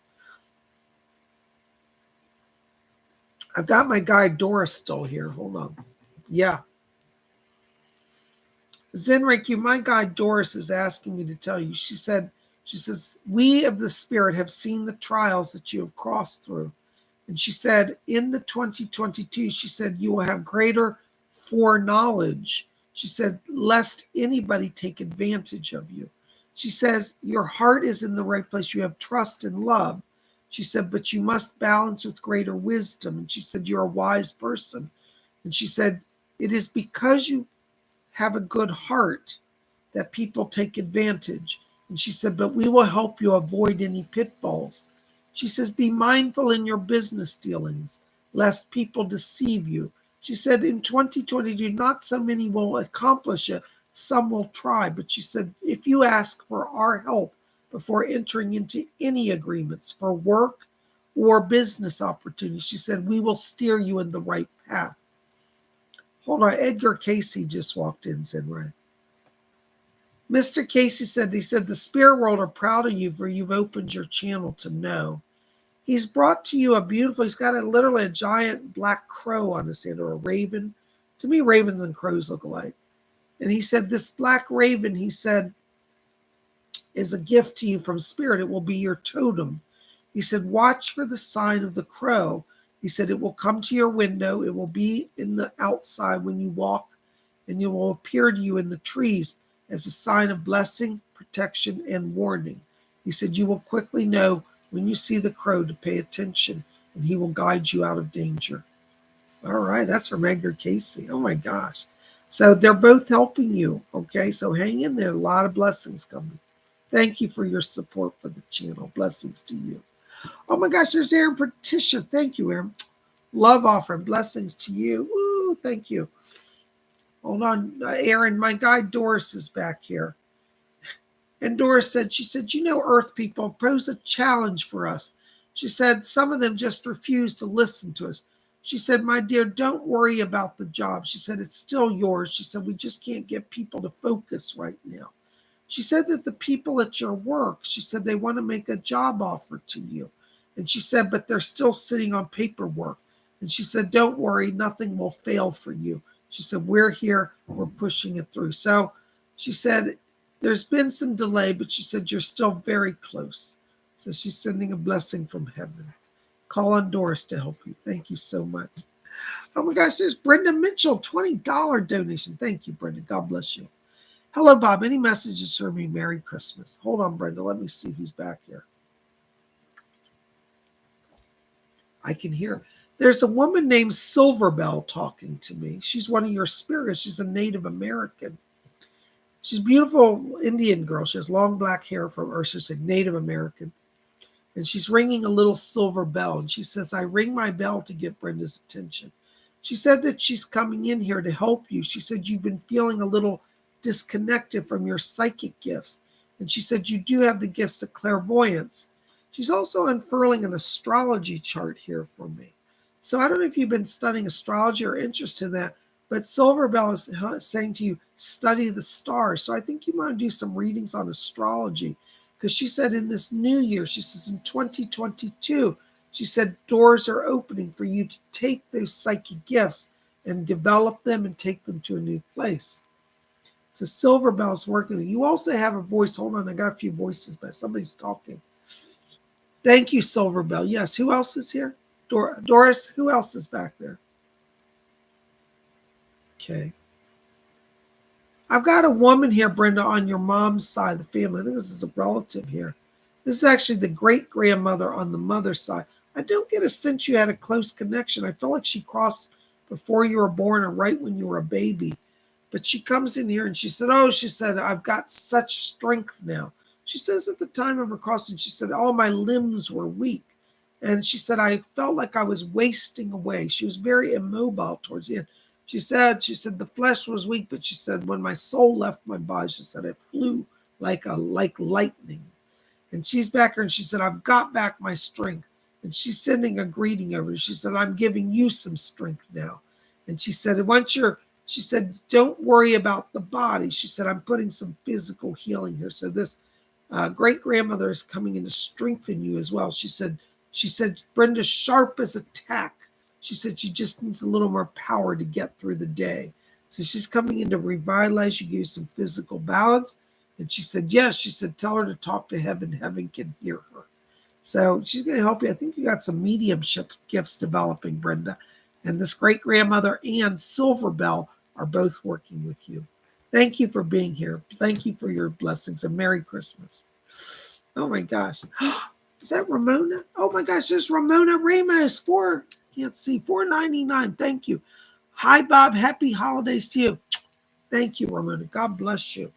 I've got my guy Doris still here. Hold on. Yeah. Zenray Q, my guy Doris is asking me to tell you. She says, we of the spirit have seen the trials that you have crossed through. And she said, in the 2022, she said, you will have greater foreknowledge. She said, lest anybody take advantage of you. She says, your heart is in the right place. You have trust and love. She said, but you must balance with greater wisdom. And she said, you're a wise person. And she said, it is because you have a good heart that people take advantage. And she said, but we will help you avoid any pitfalls. She says, be mindful in your business dealings, lest people deceive you. She said, in 2022, not so many will accomplish it. Some will try. But she said, if you ask for our help before entering into any agreements for work or business opportunities, she said, we will steer you in the right path. Hold on, Edgar Casey just walked in, said Ray. Mr. Casey said, he said, the spirit world are proud of you for you've opened your channel to know. He's brought to you a beautiful, he's got literally a giant black crow on his head, or a raven. To me, ravens and crows look alike. And he said, this black raven, he said, is a gift to you from spirit. It will be your totem. He said, watch for the sign of the crow. He said, it will come to your window. It will be in the outside when you walk, and it will appear to you in the trees as a sign of blessing, protection, and warning. He said, you will quickly know when you see the crow to pay attention, and he will guide you out of danger. All right, that's from Edgar Casey. Oh my gosh. So they're both helping you. Okay, so hang in there. A lot of blessings coming. Thank you for your support for the channel. Blessings to you. Oh my gosh, there's Aaron Patricia. Thank you, Aaron. Love offering. Blessings to you. Woo, thank you. Hold on, Aaron. My guy Doris is back here. And Doris said, she said, Earth people pose a challenge for us. She said, some of them just refuse to listen to us. She said, my dear, don't worry about the job. She said, it's still yours. She said, we just can't get people to focus right now. She said that the people at your work, she said they want to make a job offer to you. And she said, but they're still sitting on paperwork. And she said, don't worry, nothing will fail for you. She said, we're here, we're pushing it through. So she said, there's been some delay, but she said, you're still very close. So she's sending a blessing from heaven. Call on Doris to help you. Thank you so much. Oh my gosh, there's Brenda Mitchell, $20 donation. Thank you, Brenda. God bless you. Hello, Bob. Any messages for me? Merry Christmas. Hold on, Brenda. Let me see who's back here. I can hear. There's a woman named Silverbell talking to me. She's one of your spirits. She's a Native American. She's a beautiful Indian girl. She has long black hair from her. She's a Native American. And she's ringing a little silver bell. And she says, I ring my bell to get Brenda's attention. She said that she's coming in here to help you. She said you've been feeling a little disconnected from your psychic gifts. And she said you do have the gifts of clairvoyance. She's also unfurling an astrology chart here for me. So I don't know if you've been studying astrology or interested in that, but Silverbell is saying to you, study the stars. So I think you want to do some readings on astrology, because she said in this new year, she says in 2022, she said doors are opening for you to take those psychic gifts and develop them and take them to a new place. So Silverbell's working. You also have a voice. Hold on, I got a few voices, but somebody's talking. Thank you, Silverbell. Yes, who else is here? Doris, who else is back there? Okay. I've got a woman here, Brenda, on your mom's side of the family. I think this is a relative here. This is actually the great-grandmother on the mother's side. I don't get a sense you had a close connection. I feel like she crossed before you were born or right when you were a baby. But she comes in here and she said, I've got such strength now. She says at the time of her crossing, she said, all my limbs were weak. And she said, I felt like I was wasting away. She was very immobile towards the end. She said the flesh was weak, but she said, when my soul left my body, she said, it flew like lightning. And she's back here and she said, I've got back my strength. And she's sending a greeting over. She said, I'm giving you some strength now. And she said, she said, don't worry about the body. She said, I'm putting some physical healing here. So this great-grandmother is coming in to strengthen you as well. She said, Brenda's sharp as a tack. She said she just needs a little more power to get through the day. So she's coming in to revitalize you, give you some physical balance. And she said, yes. She said, tell her to talk to heaven. Heaven can hear her. So she's going to help you. I think you got some mediumship gifts developing, Brenda. And this great-grandmother and Silverbell are both working with you. Thank you for being here. Thank you for your blessings, and Merry Christmas. Oh my gosh. Is that Ramona? Oh my gosh, there's Ramona Ramos. Can't see. $4.99. Thank you. Hi, Bob. Happy holidays to you. Thank you, Ramona. God bless you.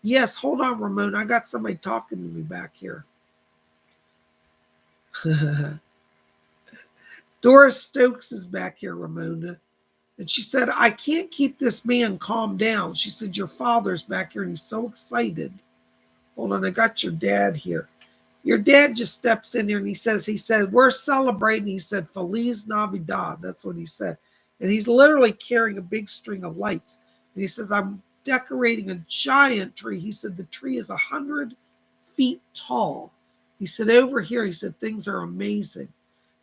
Yes, hold on, Ramona. I got somebody talking to me back here. Doris Stokes is back here, Ramona. And she said, I can't keep this man calm down. She said, your father's back here and he's so excited. Hold on, I got your dad here. Your dad just steps in here and he said, we're celebrating. He said, Feliz Navidad. That's what he said. And he's literally carrying a big string of lights. And he says, I'm decorating a giant tree. He said, the tree is 100 feet tall. He said, over here, he said, things are amazing.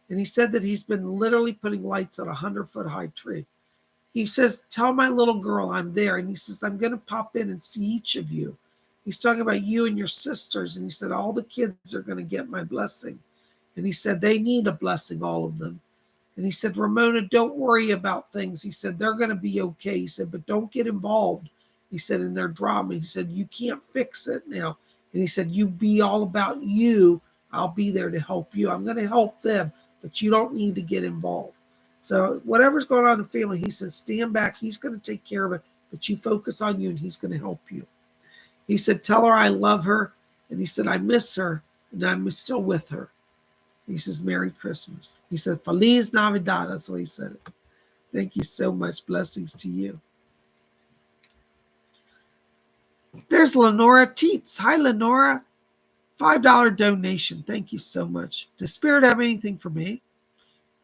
And he said that he's been literally putting lights on a 100-foot high tree. He says, tell my little girl I'm there. And he says, I'm going to pop in and see each of you. He's talking about you and your sisters. And he said, all the kids are going to get my blessing. And he said, they need a blessing, all of them. And he said, Ramona, don't worry about things. He said, they're going to be okay. He said, but don't get involved. He said, in their drama. He said, you can't fix it now. And he said, you be all about you. I'll be there to help you. I'm going to help them, but you don't need to get involved. So whatever's going on in the family, he says, stand back. He's going to take care of it, but you focus on you and he's going to help you. He said, tell her I love her. And he said, I miss her and I'm still with her. He says, Merry Christmas. He said, Feliz Navidad. That's what he said. Thank you so much. Blessings to you. There's Lenora Teets. Hi, Lenora. $5 donation. Thank you so much. Does Spirit have anything for me?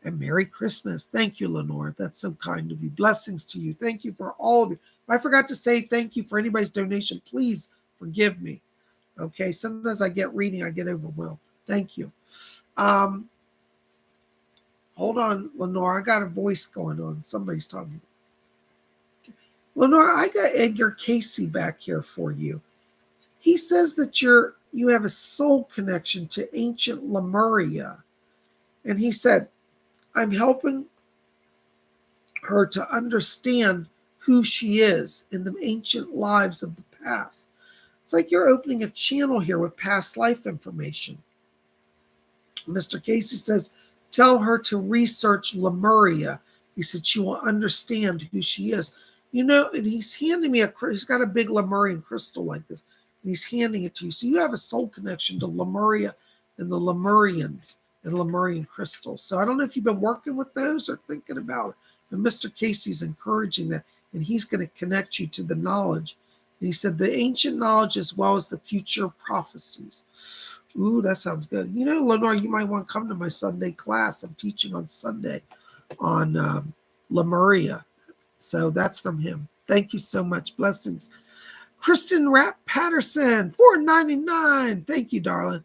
And Merry Christmas. Thank you, Lenore. That's so kind of you. Blessings to you. Thank you for all of you. If I forgot to say thank you for anybody's donation, please forgive me. Okay, sometimes I get reading, I get overwhelmed. Thank you. Hold on, Lenore. I got a voice going on. Somebody's talking. Lenore, I got Edgar Casey back here for you. He says that you have a soul connection to ancient Lemuria. And he said, I'm helping her to understand who she is in the ancient lives of the past. It's like you're opening a channel here with past life information. Mr. Casey says, tell her to research Lemuria. He said she will understand who she is. You know, and he's handing me he's got a big Lemurian crystal like this, and he's handing it to you. So you have a soul connection to Lemuria and the Lemurians and Lemurian crystals. So I don't know if you've been working with those or thinking about it. And Mr. Casey's encouraging that, and he's going to connect you to the knowledge. And he said the ancient knowledge as well as the future prophecies. Ooh, that sounds good. You know, Lenore, you might want to come to my Sunday class. I'm teaching on Sunday on Lemuria. So that's from him. Thank you so much. Blessings. Kristen Rapp Patterson, $4.99. Thank you, darling.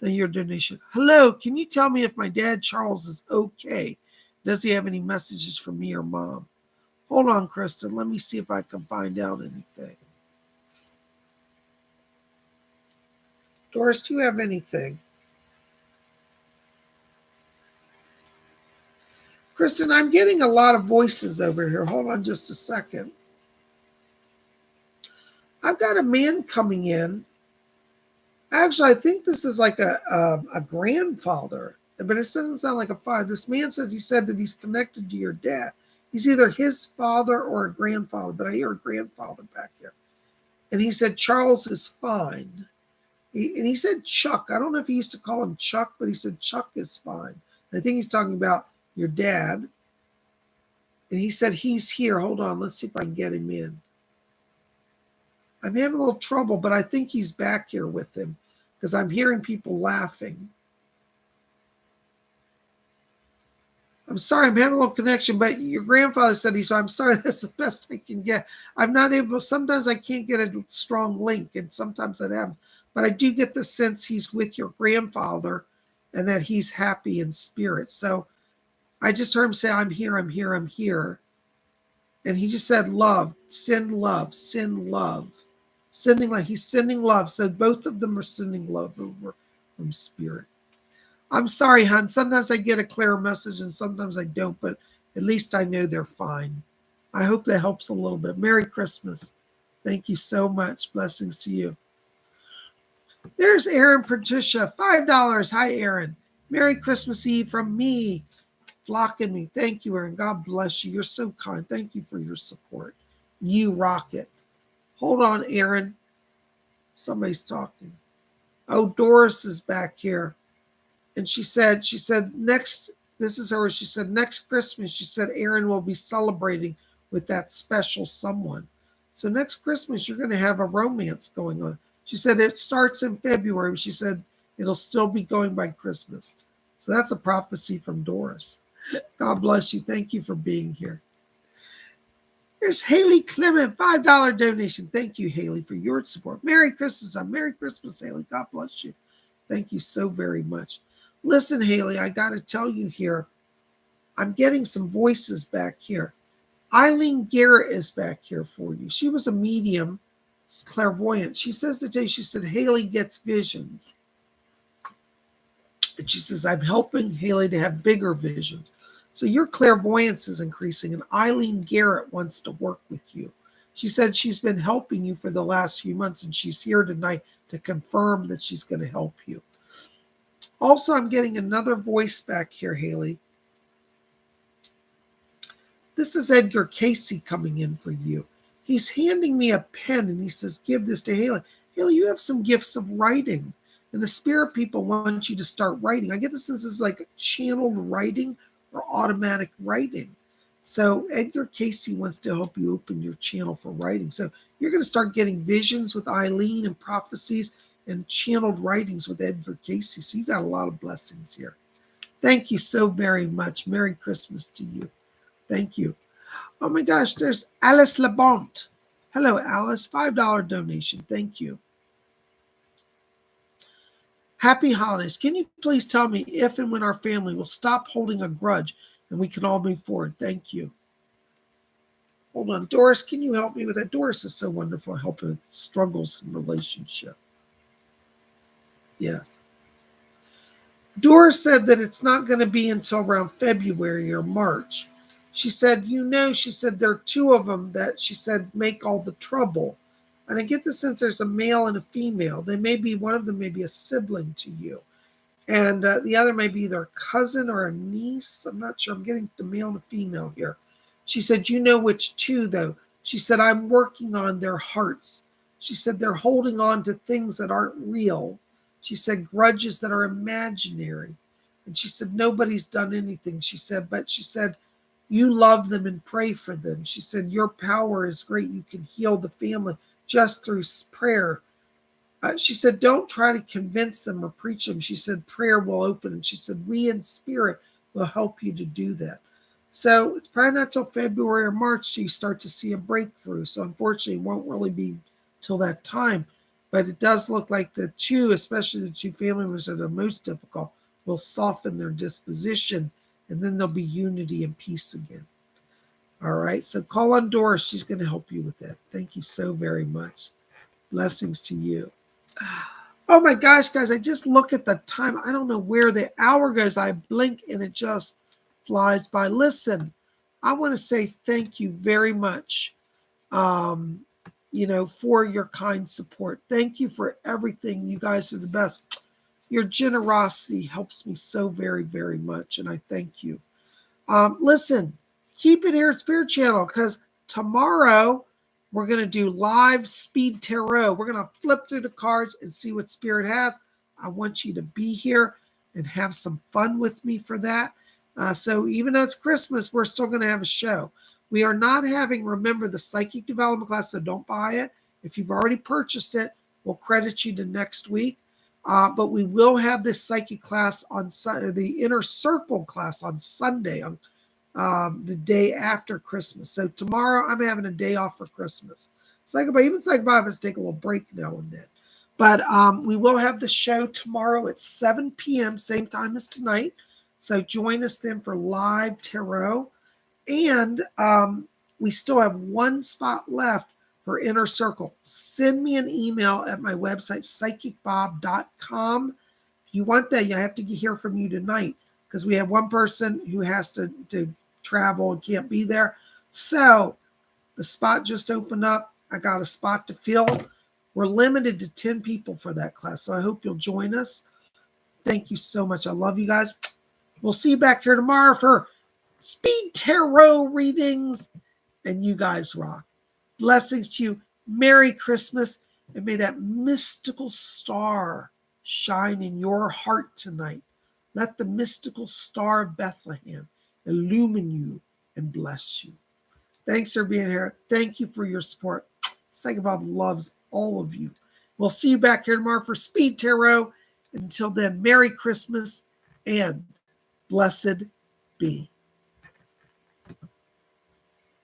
Thank you for your donation. Hello, can you tell me if my dad, Charles, is okay? Does he have any messages for me or mom? Hold on, Kristen. Let me see if I can find out anything. Doris, do you have anything? Kristen, I'm getting a lot of voices over here. Hold on just a second. I've got a man coming in. Actually, I think this is like a grandfather, but it doesn't sound like a father. This man says he said that he's connected to your dad. He's either his father or a grandfather, but I hear a grandfather back here. And he said Charles is fine. And he said Chuck. I don't know if he used to call him Chuck, but he said Chuck is fine. And I think he's talking about your dad. And he said he's here. Hold on. Let's see if I can get him in. I'm having a little trouble, but I think he's back here with him because I'm hearing people laughing. I'm sorry, I'm having a little connection, but your grandfather said so I'm sorry, that's the best I can get. I'm not able, sometimes I can't get a strong link, and sometimes that happens. But I do get the sense he's with your grandfather and that he's happy in spirit. So I just heard him say, I'm here, I'm here, I'm here. And he just said love, send love, send love. Sending like he's sending love. So both of them are sending love over from spirit. I'm sorry, hon. Sometimes I get a clear message and sometimes I don't, but at least I know they're fine. I hope that helps a little bit. Merry Christmas. Thank you so much. Blessings to you. There's Aaron Patricia, $5. Hi, Aaron. Merry Christmas Eve from me, flocking me. Thank you, Aaron. God bless you. You're so kind. Thank you for your support. You rock it. Hold on, Aaron. Somebody's talking. Oh, Doris is back here. And she said, next, this is her, she said, next Christmas, she said, Aaron will be celebrating with that special someone. So next Christmas, you're going to have a romance going on. She said, it starts in February. But she said, it'll still be going by Christmas. So that's a prophecy from Doris. God bless you. Thank you for being here. Here's Haley Clement, $5 donation. Thank you, Haley, for your support. Merry Christmas. Merry Christmas, Haley. God bless you. Thank you so very much. Listen, Haley, I got to tell you here, I'm getting some voices back here. Eileen Garrett is back here for you. She was a medium, clairvoyant. She says today, she said, Haley gets visions. And she says, I'm helping Haley to have bigger visions. So your clairvoyance is increasing, and Eileen Garrett wants to work with you. She said she's been helping you for the last few months, and she's here tonight to confirm that she's going to help you. Also, I'm getting another voice back here, Haley. This is Edgar Casey coming in for you. He's handing me a pen and he says, give this to Haley. Haley, you have some gifts of writing. And the spirit people want you to start writing. I get the sense it's like channeled writing or automatic writing. So Edgar Casey wants to help you open your channel for writing. So you're going to start getting visions with Eileen and prophecies and channeled writings with Edgar Casey. So you got a lot of blessings here. Thank you so very much. Merry Christmas to you. Thank you. Oh my gosh, there's Alice Labont. Hello, Alice. $5 donation. Thank you. Happy holidays. Can you please tell me if and when our family will stop holding a grudge and we can all move forward? Thank you. Hold on. Doris, can you help me with that? Doris is so wonderful helping with struggles in relationship. Yes. Doris said that it's not going to be until around February or March. She said, she said there are two of them that she said make all the trouble. And I get the sense there's a male and a female. They may be, one of them may be a sibling to you. And the other may be either a cousin or a niece. I'm not sure. I'm getting the male and the female here. She said, you know which two, though. She said, I'm working on their hearts. She said, they're holding on to things that aren't real. She said, grudges that are imaginary. And she said, nobody's done anything. She said, but she said, you love them and pray for them. She said, your power is great. You can heal the family just through prayer. She said, don't try to convince them or preach them. She said, prayer will open. And she said, we in spirit will help you to do that. So it's probably not till February or March till you start to see a breakthrough. So unfortunately, it won't really be till that time. But it does look like the two, especially the two family members that are the most difficult, will soften their disposition. And then there'll be unity and peace again. All right. So call on Doris. She's going to help you with that. Thank you so very much. Blessings to you. Oh my gosh, guys, I just look at the time. I don't know where the hour goes. I blink and it just flies by. Listen, I want to say thank you very much, for your kind support. Thank you for everything. You guys are the best. Your generosity helps me so very, very much, and I thank you. Listen, keep it here at Spirit Channel because tomorrow we're going to do live speed tarot. We're going to flip through the cards and see what Spirit has. I want you to be here and have some fun with me for that. So even though it's Christmas, we're still going to have a show. We are not having, remember, the psychic development class, so don't buy it. If you've already purchased it, we'll credit you to next week. But we will have this psychic class on the inner circle class on Sunday, on the day after Christmas. So tomorrow I'm having a day off for Christmas. Even PsychicBob has to take a little break now and then. But we will have the show tomorrow at 7 p.m., same time as tonight. So join us then for live tarot. And we still have one spot left for Inner Circle. Send me an email at my website, PsychicBob.com. If you want that, you have to hear from you tonight because we have one person who has to travel and can't be there. So the spot just opened up. I got a spot to fill. We're limited to 10 people for that class. So I hope you'll join us. Thank you so much. I love you guys. We'll see you back here tomorrow for speed tarot readings. And you guys rock. Blessings to you. Merry Christmas. And may that mystical star shine in your heart tonight. Let the mystical star of Bethlehem illumine you and bless you. Thanks for being here. Thank you for your support. PsychicBob loves all of you. We'll see you back here tomorrow for Speed Tarot. Until then, Merry Christmas and blessed be.